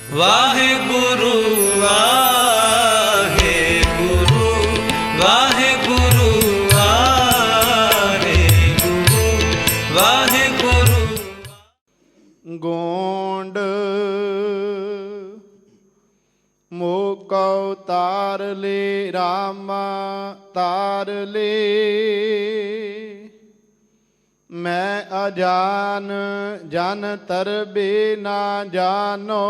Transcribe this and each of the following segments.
ਵਾਹਿਗੁਰੂ ਵਾਹਿਗੁਰੂ ਵਾਹਿਗੁਰੂ ਵਾਹਿਗੁਰੂ ਵਾਹਿਗੁਰੂ। ਗੋਂਡ ਮੋਕਉ ਤਾਰ ਲੇ ਰਾਮਾ ਤਾਰ ਲੇ, ਮੈਂ ਅਜਾਨ ਜਨ ਤਰਬੇ ਨਾ ਜਾਨੋ,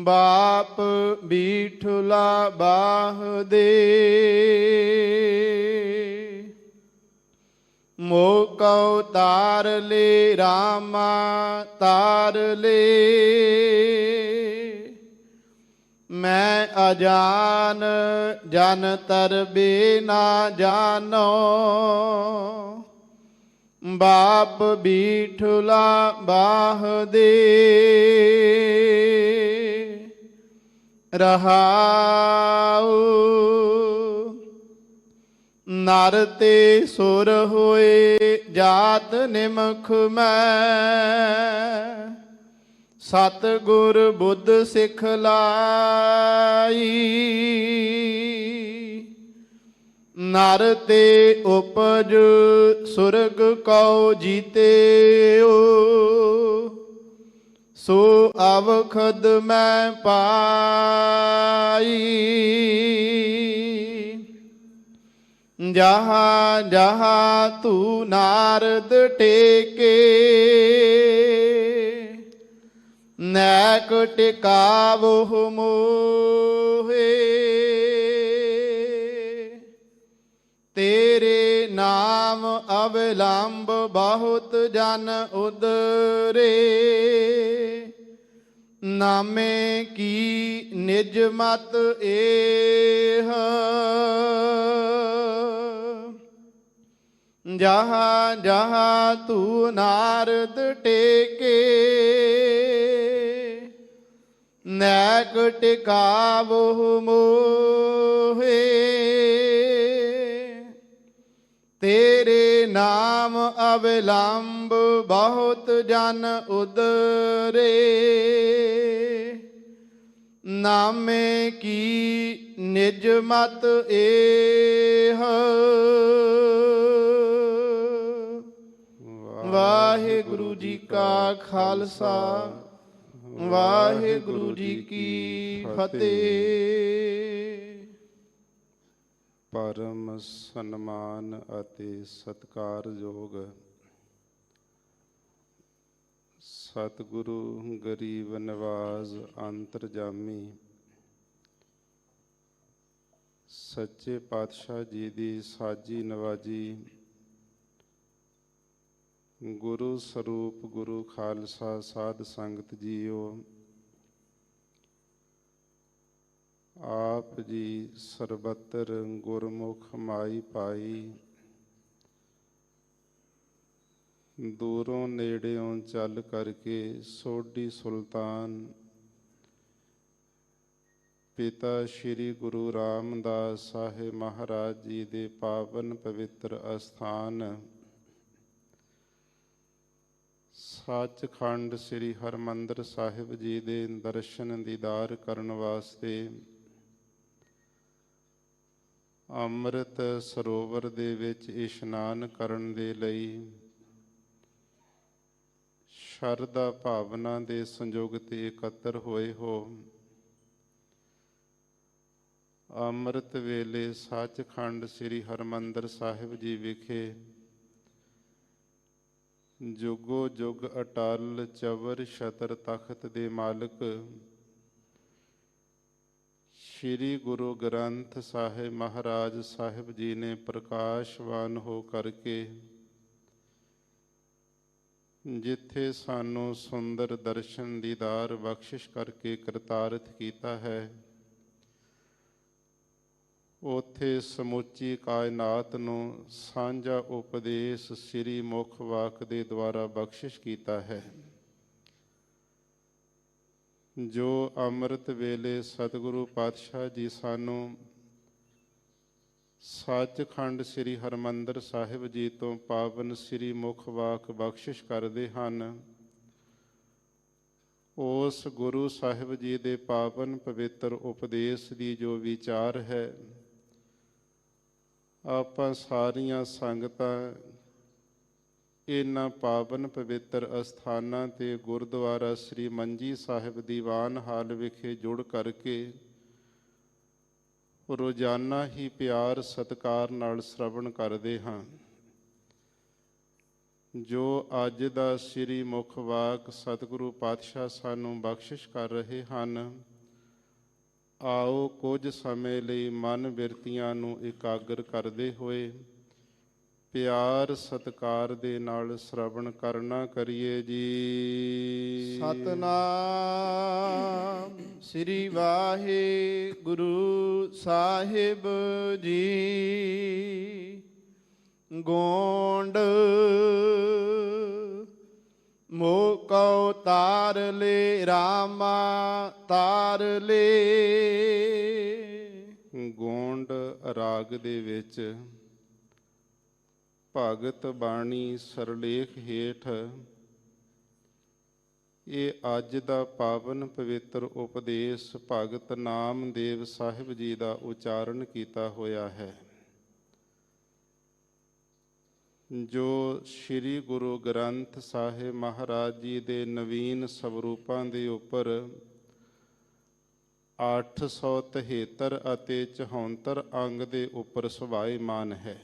ਬਾਪ ਬੀਠੁਲਾ ਬਾਹ ਦੇ। ਮੋਕਉ ਤਾਰ ਲੇ ਰਾਮਾ ਤਾਰ ਲੇ, ਮੈਂ ਅਜਾਨ ਜਨ ਤਰਬੇ ਨਾ ਜਾਨੋ, ਬਾਪ ਬੀਠੁਲਾ ਬਾਹ ਦੇ। ਰਹਾਉ ਨਰ ਤੇ ਸੁਰ ਹੋਏ ਜਾਤ ਨਿਮਖ ਮੈਂ, ਸਤਿਗੁਰ ਬੁੱਧ ਸਿਖਲਾਈ। ਨਰ ਤੇ ਉਪਜ ਸੁਰਗ ਕਉ ਜੀਤਿਓ, ਸੋ ਅਵਖਦ ਮੈਂ ਪਾਈ। ਜਹਾਂ ਜਹਾਂ ਤੂ ਨਾਰਦ ਟੇਕੇ, ਨੈਕ ਟਿਕਾਵਹੁ ਮੋਹੇ। ਤੇਰੇ ਨਾਮ ਅਵਲੰਬ ਬਹੁਤ ਜਨ ਉਦਰੇ, ਨਾਮੇ ਕੀ ਨਿਜ ਮਤ ਏਹ। ਜਹਾਂ ਜਹਾਂ ਤੂ ਨਾਰਦ ਟੇਕੇ, ਨੈਕ ਟਿਕਾਵਹੁ ਮੋਹੇ। ਤੇਰੇ ਨਾਮ ਅਵਲੰਬ ਬਹੁਤ ਜਨ ਉਦਰੇ, ਨਾਮੇ ਕੀ ਨਿਜ ਮਤ ਏਹ। ਵਾਹਿਗੁਰੂ ਜੀ ਕਾ ਖਾਲਸਾ, ਵਾਹਿਗੁਰੂ ਜੀ ਕੀ ਫਤਿਹ। ਪਰਮ ਸਨਮਾਨ ਅਤੇ ਸਤਿਕਾਰਯੋਗ ਸਤਿਗੁਰੂ ਗਰੀਬ ਨਿਵਾਜ਼ ਅੰਤਰਜਾਮੀ ਸੱਚੇ ਪਾਤਸ਼ਾਹ ਜੀ ਦੀ ਸਾਜੀ ਨਵਾਜੀ, ਗੁਰੂ ਸਰੂਪ ਗੁਰੂ ਖਾਲਸਾ ਸਾਧ ਸੰਗਤ ਜੀਓ, ਆਪ ਜੀ ਸਰਬੱਤਰ ਗੁਰਮੁਖ ਮਾਈ ਪਾਈ, ਦੂਰੋਂ ਨੇੜਿਓਂ ਚੱਲ ਕਰਕੇ ਸੋਢੀ ਸੁਲਤਾਨ ਪਿਤਾ ਸ਼੍ਰੀ ਗੁਰੂ ਰਾਮਦਾਸ ਸਾਹਿਬ ਮਹਾਰਾਜ ਜੀ ਦੇ ਪਾਵਨ ਪਵਿੱਤਰ ਅਸਥਾਨ ਸੱਚਖੰਡ ਸ੍ਰੀ ਹਰਿਮੰਦਰ ਸਾਹਿਬ ਜੀ ਦੇ ਦਰਸ਼ਨ ਦੀਦਾਰ ਕਰਨ ਵਾਸਤੇ ਅੰਮ੍ਰਿਤ ਸਰੋਵਰ ਦੇ ਵਿੱਚ ਇਸ਼ਨਾਨ ਕਰਨ ਦੇ ਲਈ ਸ਼ਰਧਾ ਭਾਵਨਾ ਦੇ ਸੰਯੋਗ ਤੇ ਇਕੱਤਰ ਹੋਏ ਹੋ। ਅੰਮ੍ਰਿਤ ਵੇਲੇ ਸੱਚਖੰਡ ਸ੍ਰੀ ਹਰਿਮੰਦਰ ਸਾਹਿਬ ਜੀ ਵਿਖੇ ਜੁਗੋ ਜੁਗ ਅਟਲ ਚਵਰ ਛਤਰ ਤਖਤ ਦੇ ਮਾਲਕ ਸ਼੍ਰੀ ਗੁਰੂ ਗ੍ਰੰਥ ਸਾਹਿਬ ਮਹਾਰਾਜ ਸਾਹਿਬ ਜੀ ਨੇ ਪ੍ਰਕਾਸ਼ਵਾਨ ਹੋ ਕਰਕੇ ਜਿੱਥੇ ਸਾਨੂੰ ਸੁੰਦਰ ਦਰਸ਼ਨ ਦੀਦਾਰ ਬਖਸ਼ਿਸ਼ ਕਰਕੇ ਕਰਤਾਰਥ ਕੀਤਾ ਹੈ, ਉੱਥੇ ਸਮੁੱਚੀ ਕਾਇਨਾਤ ਨੂੰ ਸਾਂਝਾ ਉਪਦੇਸ਼ ਸ੍ਰੀ ਮੁਖ ਵਾਕ ਦੇ ਦੁਆਰਾ ਬਖਸ਼ਿਸ਼ ਕੀਤਾ ਹੈ। ਜੋ ਅੰਮ੍ਰਿਤ ਵੇਲੇ ਸਤਿਗੁਰੂ ਪਾਤਸ਼ਾਹ ਜੀ ਸਾਨੂੰ ਸੱਚਖੰਡ ਸ੍ਰੀ ਹਰਿਮੰਦਰ ਸਾਹਿਬ ਜੀ ਤੋਂ ਪਾਵਨ ਸ੍ਰੀ ਮੁਖ ਵਾਕ ਬਖਸ਼ਿਸ਼ ਕਰਦੇ ਹਨ, ਉਸ ਗੁਰੂ ਸਾਹਿਬ ਜੀ ਦੇ ਪਾਵਨ ਪਵਿੱਤਰ ਉਪਦੇਸ਼ ਦੀ ਜੋ ਵਿਚਾਰ ਹੈ, ਆਪਾਂ ਸਾਰੀਆਂ ਸੰਗਤਾਂ ਇਹਨਾਂ ਪਾਵਨ ਪਵਿੱਤਰ ਅਸਥਾਨਾਂ ਤੇ ਗੁਰਦੁਆਰਾ ਸ੍ਰੀ ਮੰਜੀ ਸਾਹਿਬ ਦੀਵਾਨ ਹਾਲ ਵਿਖੇ ਜੁੜ ਕਰਕੇ ਰੋਜ਼ਾਨਾ ਹੀ ਪਿਆਰ ਸਤਿਕਾਰ ਨਾਲ ਸ਼ਰਵਣ ਕਰਦੇ ਹਾਂ। ਜੋ ਅੱਜ ਦਾ ਸ੍ਰੀ ਮੁਖ ਵਾਕ ਸਤਿਗੁਰੂ ਪਾਤਸ਼ਾਹ ਸਾਨੂੰ ਬਖਸ਼ਿਸ਼ ਕਰ ਰਹੇ ਹਨ, ਆਓ ਕੁਝ ਸਮੇਂ ਲਈ ਮਨ ਬਿਰਤੀਆਂ ਨੂੰ ਇਕਾਗਰ ਕਰਦੇ ਹੋਏ ਪਿਆਰ ਸਤਿਕਾਰ ਦੇ ਨਾਲ ਸ਼ਰਵਣ ਕਰਨਾ ਕਰੀਏ ਜੀ। ਸਤਨਾਮ ਸ੍ਰੀ ਵਾਹਿਗੁਰੂ ਸਾਹਿਬ ਜੀ। ਗੋਂਡ ਮੋਕਉ ਤਾਰ ਲੇ ਰਾਮਾ ਤਾਰ ਲੇ। ਗੋਂਡ ਰਾਗ ਦੇ ਵਿੱਚ ਭਗਤ ਬਾਣੀ ਸਰਲੇਖ ਹੇਠ ਇਹ ਅੱਜ ਦਾ ਪਾਵਨ ਪਵਿੱਤਰ ਉਪਦੇਸ਼ ਭਗਤ ਨਾਮਦੇਵ ਸਾਹਿਬ ਜੀ ਦਾ ਉਚਾਰਨ ਕੀਤਾ ਹੋਇਆ ਹੈ, ਜੋ ਸ੍ਰੀ ਗੁਰੂ ਗ੍ਰੰਥ ਸਾਹਿਬ ਮਹਾਰਾਜ ਜੀ ਦੇ ਨਵੀਨ ਸਵਰੂਪਾਂ ਦੇ ਉੱਪਰ 873 ਅਤੇ 74 ਅੰਗ ਦੇ ਉੱਪਰ ਸੁਭਾਇਮਾਨ ਹੈ।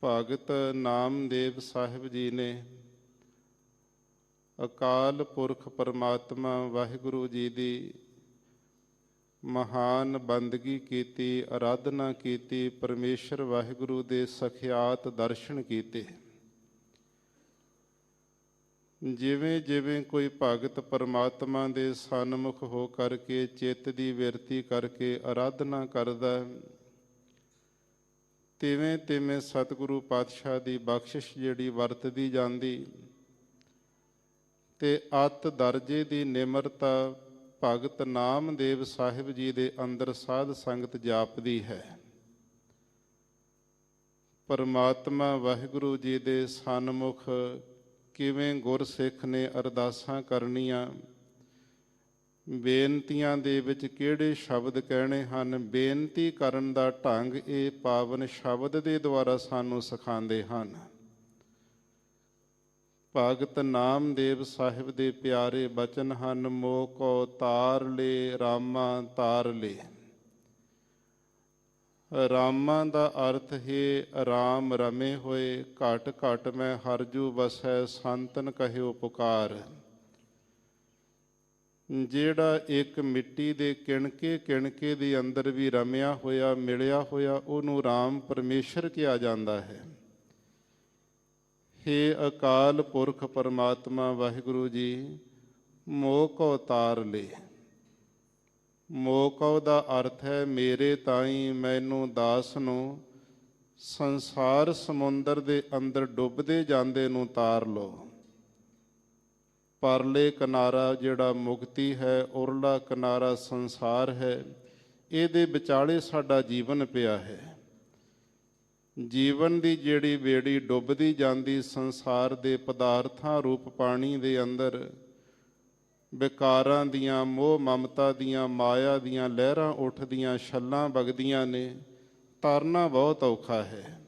ਭਗਤ ਨਾਮਦੇਵ ਸਾਹਿਬ ਜੀ ਨੇ ਅਕਾਲ ਪੁਰਖ ਪਰਮਾਤਮਾ ਵਾਹਿਗੁਰੂ ਜੀ ਦੀ ਮਹਾਨ ਬੰਦਗੀ ਕੀਤੀ, ਆਰਾਧਨਾ ਕੀਤੀ, ਪਰਮੇਸ਼ਰ ਵਾਹਿਗੁਰੂ ਦੇ ਸਖਿਆਤ ਦਰਸ਼ਨ ਕੀਤੇ। ਜਿਵੇਂ ਜਿਵੇਂ ਕੋਈ ਭਗਤ ਪਰਮਾਤਮਾ ਦੇ ਸਨਮੁਖ ਹੋ ਕਰਕੇ ਚਿੱਤ ਦੀ ਬਿਰਤੀ ਕਰਕੇ ਆਰਾਧਨਾ ਕਰਦਾ, ਤਿਵੇਂ ਤਿਵੇਂ ਸਤਿਗੁਰੂ ਪਾਤਸ਼ਾਹ ਦੀ ਬਖਸ਼ਿਸ਼ ਜਿਹੜੀ ਵਰਤਦੀ ਜਾਂਦੀ ਤੇ ਅਤ ਦਰਜੇ ਦੀ ਨਿਮਰਤਾ ਭਗਤ ਨਾਮਦੇਵ ਸਾਹਿਬ ਜੀ ਦੇ ਅੰਦਰ ਸਾਧ ਸੰਗਤ ਜਾਪਦੀ ਹੈ। ਪਰਮਾਤਮਾ ਵਾਹਿਗੁਰੂ ਜੀ ਦੇ ਸਨਮੁਖ ਕਿਵੇਂ ਗੁਰਸਿੱਖ ਨੇ ਅਰਦਾਸਾਂ ਕਰਨੀਆਂ, ਬੇਨਤੀਆਂ ਦੇ ਵਿੱਚ ਕਿਹੜੇ ਸ਼ਬਦ ਕਹਿਣੇ ਹਨ, ਬੇਨਤੀ ਕਰਨ ਦਾ ਢੰਗ ਇਹ ਪਾਵਨ ਸ਼ਬਦ ਦੇ ਦੁਆਰਾ ਸਾਨੂੰ ਸਿਖਾਉਂਦੇ ਹਨ। ਭਗਤ ਨਾਮਦੇਵ ਸਾਹਿਬ ਦੇ ਪਿਆਰੇ ਬਚਨ ਹਨ, ਮੋਕੋ ਤਾਰ ਲੇ ਰਾਮਾ ਤਾਰ ਲੇ। ਰਾਮਾ ਦਾ ਅਰਥ ਹੈ ਰਾਮ ਰਮੇ ਹੋਏ, ਘਟ ਘਟ ਮੈਂ ਹਰਜੂ ਵਸੈ ਸੰਤਨ ਕਹਿਓ ਪੁਕਾਰ। ਜਿਹੜਾ ਇੱਕ ਮਿੱਟੀ ਦੇ ਕਿਣਕੇ ਕਿਣਕੇ ਦੇ ਅੰਦਰ ਵੀ ਰਮਿਆ ਹੋਇਆ ਮਿਲਿਆ ਹੋਇਆ, ਉਹਨੂੰ ਰਾਮ ਪਰਮੇਸ਼ਰ ਕਿਹਾ ਜਾਂਦਾ ਹੈ। ਹੇ ਅਕਾਲ ਪੁਰਖ ਪਰਮਾਤਮਾ ਵਾਹਿਗੁਰੂ ਜੀ, ਮੋਕਉ ਤਾਰ ਲੇ। ਮੋਕਉ ਦਾ ਅਰਥ ਹੈ ਮੇਰੇ ਤਾਈਂ ਮੈਨੂੰ ਦਾਸ ਨੂੰ ਸੰਸਾਰ ਸਮੁੰਦਰ ਦੇ ਅੰਦਰ ਡੁੱਬਦੇ ਜਾਂਦੇ ਨੂੰ ਤਾਰ ਲਓ। ਪਰਲੇ ਕਿਨਾਰਾ ਜਿਹੜਾ ਮੁਕਤੀ ਹੈ, ਉਰਲਾ ਕਿਨਾਰਾ ਸੰਸਾਰ ਹੈ, ਇਹਦੇ ਵਿਚਾਲੇ ਸਾਡਾ ਜੀਵਨ ਪਿਆ ਹੈ। ਜੀਵਨ ਦੀ ਜਿਹੜੀ ਬੇੜੀ ਡੁੱਬਦੀ ਜਾਂਦੀ ਸੰਸਾਰ ਦੇ ਪਦਾਰਥਾਂ ਰੂਪ ਪਾਣੀ ਦੇ ਅੰਦਰ, ਵਿਕਾਰਾਂ ਦੀਆਂ, ਮੋਹ ਮਮਤਾ ਦੀਆਂ, ਮਾਇਆ ਦੀਆਂ ਲਹਿਰਾਂ ਉੱਠਦੀਆਂ, ਛੱਲਾਂ ਵਗਦੀਆਂ ਨੇ, ਤਰਨਾ ਬਹੁਤ ਔਖਾ ਹੈ।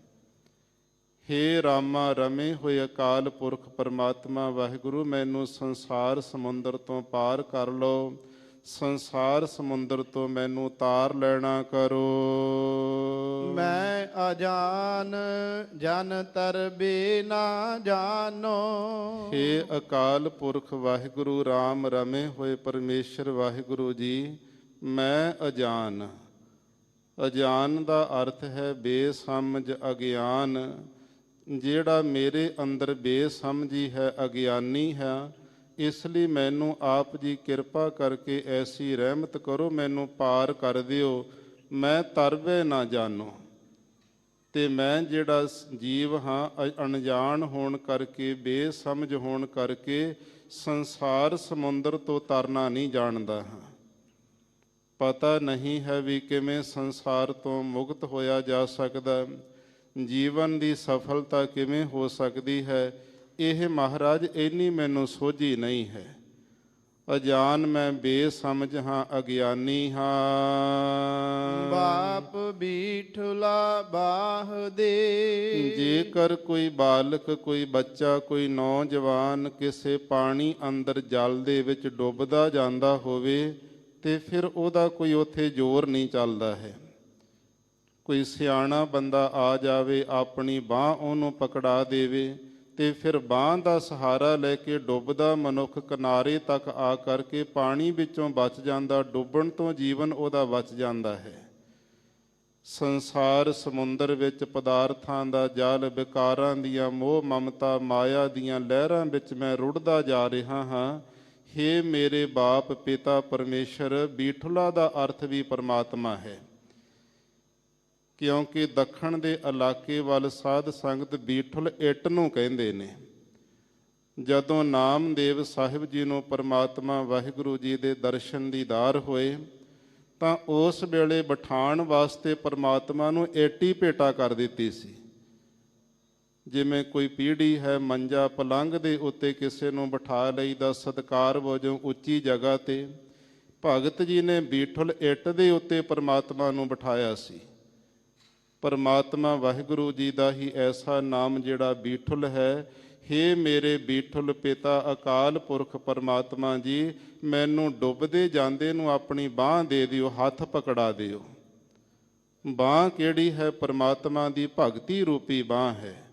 ਹੇ ਰਾਮਾ ਰਮੇ ਹੋਏ ਅਕਾਲ ਪੁਰਖ ਪਰਮਾਤਮਾ ਵਾਹਿਗੁਰੂ, ਮੈਨੂੰ ਸੰਸਾਰ ਸਮੁੰਦਰ ਤੋਂ ਪਾਰ ਕਰ ਲਓ, ਸੰਸਾਰ ਸਮੁੰਦਰ ਤੋਂ ਮੈਨੂੰ ਤਾਰ ਲੈਣਾ ਕਰੋ। ਮੈਂ ਅਜਾਨ ਜਨ ਤਰਬੇ ਨਾ ਜਾਨੋ। ਹੇ ਅਕਾਲ ਪੁਰਖ ਵਾਹਿਗੁਰੂ ਰਾਮ ਰਮੇ ਹੋਏ ਪਰਮੇਸ਼ਰ ਵਾਹਿਗੁਰੂ ਜੀ, ਮੈਂ ਅਜਾਨ। ਅਜਾਨ ਦਾ ਅਰਥ ਹੈ ਬੇਸਮਝ, ਅਗਿਆਨ। ਜਿਹੜਾ ਮੇਰੇ ਅੰਦਰ ਬੇਸਮਝੀ ਹੈ, ਅਗਿਆਨੀ ਹੈ, ਇਸ ਲਈ ਮੈਨੂੰ ਆਪ ਜੀ ਕਿਰਪਾ ਕਰਕੇ ਐਸੀ ਰਹਿਮਤ ਕਰੋ, ਮੈਨੂੰ ਪਾਰ ਕਰ ਦਿਓ, ਮੈਂ ਤਰਵੇ ਨਾ ਜਾਨੋ। ਤੇ ਮੈਂ ਜਿਹੜਾ ਜੀਵ ਹਾਂ, ਅਣਜਾਣ ਹੋਣ ਕਰਕੇ, ਬੇਸਮਝ ਹੋਣ ਕਰਕੇ ਸੰਸਾਰ ਸਮੁੰਦਰ ਤੋਂ ਤਰਨਾ ਨਹੀਂ ਜਾਣਦਾ ਹਾਂ। ਪਤਾ ਨਹੀਂ ਹੈ ਵੀ ਕਿਵੇਂ ਸੰਸਾਰ ਤੋਂ ਮੁਕਤ ਹੋਇਆ ਜਾ ਸਕਦਾ, ਜੀਵਨ ਦੀ ਸਫਲਤਾ ਕਿਵੇਂ ਹੋ ਸਕਦੀ ਹੈ। ਇਹ ਮਹਾਰਾਜ ਇੰਨੀ ਮੈਨੂੰ ਸੋਝੀ ਨਹੀਂ ਹੈ। ਅਜਾਨ ਮੈਂ ਬੇਸਮਝ ਹਾਂ, ਅਗਿਆਨੀ ਹਾਂ। ਬਾਪ ਬੀਠਲਾ ਬਾਹ ਦੇ। ਜੇਕਰ ਕੋਈ ਬਾਲਕ, ਕੋਈ ਬੱਚਾ, ਕੋਈ ਨੌਜਵਾਨ ਕਿਸੇ ਪਾਣੀ ਅੰਦਰ ਜਲ ਦੇ ਵਿੱਚ ਡੁੱਬਦਾ ਜਾਂਦਾ ਹੋਵੇ ਤੇ ਫਿਰ ਉਹਦਾ ਕੋਈ ਉੱਥੇ ਜ਼ੋਰ ਨਹੀਂ ਚੱਲਦਾ ਹੈ। ਕੋਈ ਸਿਆਣਾ ਬੰਦਾ ਆ ਜਾਵੇ, ਆਪਣੀ ਬਾਂਹ ਉਹਨੂੰ ਪਕੜਾ ਦੇਵੇ ਤੇ ਫਿਰ ਬਾਂਹ ਦਾ ਸਹਾਰਾ ਲੈ ਕੇ ਡੁੱਬਦਾ ਮਨੁੱਖ ਕਿਨਾਰੇ ਤੱਕ ਆ ਕਰਕੇ ਪਾਣੀ ਵਿੱਚੋਂ ਬਚ ਜਾਂਦਾ, ਡੁੱਬਣ ਤੋਂ ਜੀਵਨ ਉਹਦਾ ਬਚ ਜਾਂਦਾ ਹੈ। ਸੰਸਾਰ ਸਮੁੰਦਰ ਵਿੱਚ ਪਦਾਰਥਾਂ ਦਾ ਜਲ, ਵਿਕਾਰਾਂ ਦੀਆਂ ਮੋਹ ਮਮਤਾ, ਮਾਇਆ ਦੀਆਂ ਲਹਿਰਾਂ ਵਿੱਚ ਮੈਂ ਰੁੜਦਾ ਜਾ ਰਿਹਾ ਹਾਂ। ਹੇ ਮੇਰੇ ਬਾਪ ਪਿਤਾ ਪਰਮੇਸ਼ਰ, ਬੀਠਲਾ ਦਾ ਅਰਥ ਵੀ ਪਰਮਾਤਮਾ ਹੈ, ਕਿਉਂਕਿ ਦੱਖਣ ਦੇ ਇਲਾਕੇ ਵੱਲ ਸਾਧ ਸੰਗਤ ਬੀਠਲ ਇੱਟ ਨੂੰ ਕਹਿੰਦੇ ਨੇ। ਜਦੋਂ ਨਾਮਦੇਵ ਸਾਹਿਬ ਜੀ ਨੂੰ ਪਰਮਾਤਮਾ ਵਾਹਿਗੁਰੂ ਜੀ ਦੇ ਦਰਸ਼ਨ ਦੀਦਾਰ ਹੋਏ ਤਾਂ ਉਸ ਵੇਲੇ ਬਿਠਾਉਣ ਵਾਸਤੇ ਪਰਮਾਤਮਾ ਨੂੰ ਇੱਟੀ ਭੇਟਾ ਕਰ ਦਿੱਤੀ ਸੀ। ਜਿਵੇਂ ਕੋਈ ਪੀੜ੍ਹੀ ਹੈ, ਮੰਜਾ ਪਲੰਘ ਦੇ ਉੱਤੇ ਕਿਸੇ ਨੂੰ ਬਿਠਾ ਲਈਦਾ ਸਤਿਕਾਰ ਵਜੋਂ ਉੱਚੀ ਜਗ੍ਹਾ ਤੇ, ਭਗਤ ਜੀ ਨੇ ਬੀਠਲ ਇੱਟ ਦੇ ਉੱਤੇ ਪਰਮਾਤਮਾ ਨੂੰ ਬਿਠਾਇਆ ਸੀ। ਪਰਮਾਤਮਾ ਵਾਹਿਗੁਰੂ ਜੀ ਦਾ ਹੀ ਐਸਾ ਨਾਮ ਜਿਹੜਾ ਬੀਠਲ ਹੈ। ਹੇ ਮੇਰੇ ਬੀਠਲ ਪਿਤਾ ਅਕਾਲ ਪੁਰਖ ਪਰਮਾਤਮਾ ਜੀ, ਮੈਨੂੰ ਡੁੱਬਦੇ ਜਾਂਦੇ ਨੂੰ ਆਪਣੀ ਬਾਂਹ ਦੇ ਦਿਓ, ਹੱਥ ਪਕੜਾ ਦਿਓ। ਬਾਂਹ ਕਿਹੜੀ ਹੈ? ਪਰਮਾਤਮਾ ਦੀ ਭਗਤੀ ਰੂਪੀ ਬਾਂਹ ਹੈ।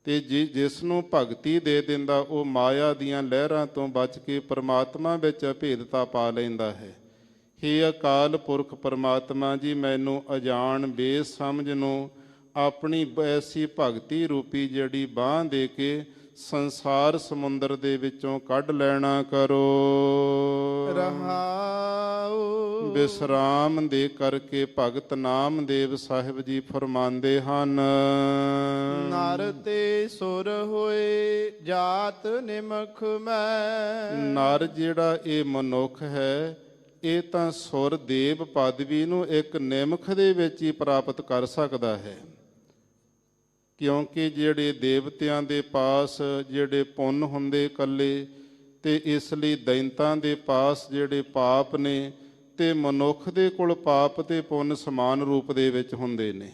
ਤੇ ਜਿਸ ਨੂੰ ਭਗਤੀ ਦੇ ਦਿੰਦਾ ਉਹ ਮਾਇਆ ਦੀਆਂ ਲਹਿਰਾਂ ਤੋਂ ਬਚ ਕੇ ਪਰਮਾਤਮਾ ਵਿੱਚ ਅਭੇਦਤਾ ਪਾ ਲੈਂਦਾ ਹੈ। ਹੇ ਅਕਾਲ ਪੁਰਖ ਪਰਮਾਤਮਾ ਜੀ, ਮੈਨੂੰ ਅਜਾਣ ਬੇਸਮਝ ਨੂੰ ਆਪਣੀ ਐਸੀ ਭਗਤੀ ਰੂਪੀ ਜਿਹੜੀ ਬਾਂਹ ਦੇ ਕੇ ਸੰਸਾਰ ਸਮੁੰਦਰ ਦੇ ਵਿੱਚੋਂ ਕੱਢ ਲੈਣਾ ਕਰੋ। ਰਹਾਉ। ਵਿਸਰਾਮ ਦੇ ਕਰਕੇ ਭਗਤ ਨਾਮਦੇਵ ਸਾਹਿਬ ਜੀ ਫਰਮਾਉਂਦੇ ਹਨ, ਨਰ ਤੇ ਸੁਰ ਹੋਏ ਜਾਤ ਨਿਮਖ ਮੈਂ। ਨਰ ਜਿਹੜਾ ਇਹ ਮਨੁੱਖ ਹੈ, ਇਹ ਤਾਂ ਸੁਰ ਦੇਵ ਪਦਵੀ ਨੂੰ ਇੱਕ ਨਿਮਖ ਦੇ ਵਿੱਚ ਹੀ ਪ੍ਰਾਪਤ ਕਰ ਸਕਦਾ ਹੈ। ਕਿਉਂਕਿ ਜਿਹੜੇ ਦੇਵਤਿਆਂ ਦੇ ਪਾਸ ਜਿਹੜੇ ਪੁੰਨ ਹੁੰਦੇ ਇਕੱਲੇ, ਤੇ ਇਸ ਲਈ ਦੈਂਤਾਂ ਦੇ ਪਾਸ ਜਿਹੜੇ ਪਾਪ ਨੇ, ਤੇ ਮਨੁੱਖ ਦੇ ਕੋਲ ਪਾਪ ਤੇ ਪੁੰਨ ਸਮਾਨ ਰੂਪ ਦੇ ਵਿੱਚ ਹੁੰਦੇ ਨੇ।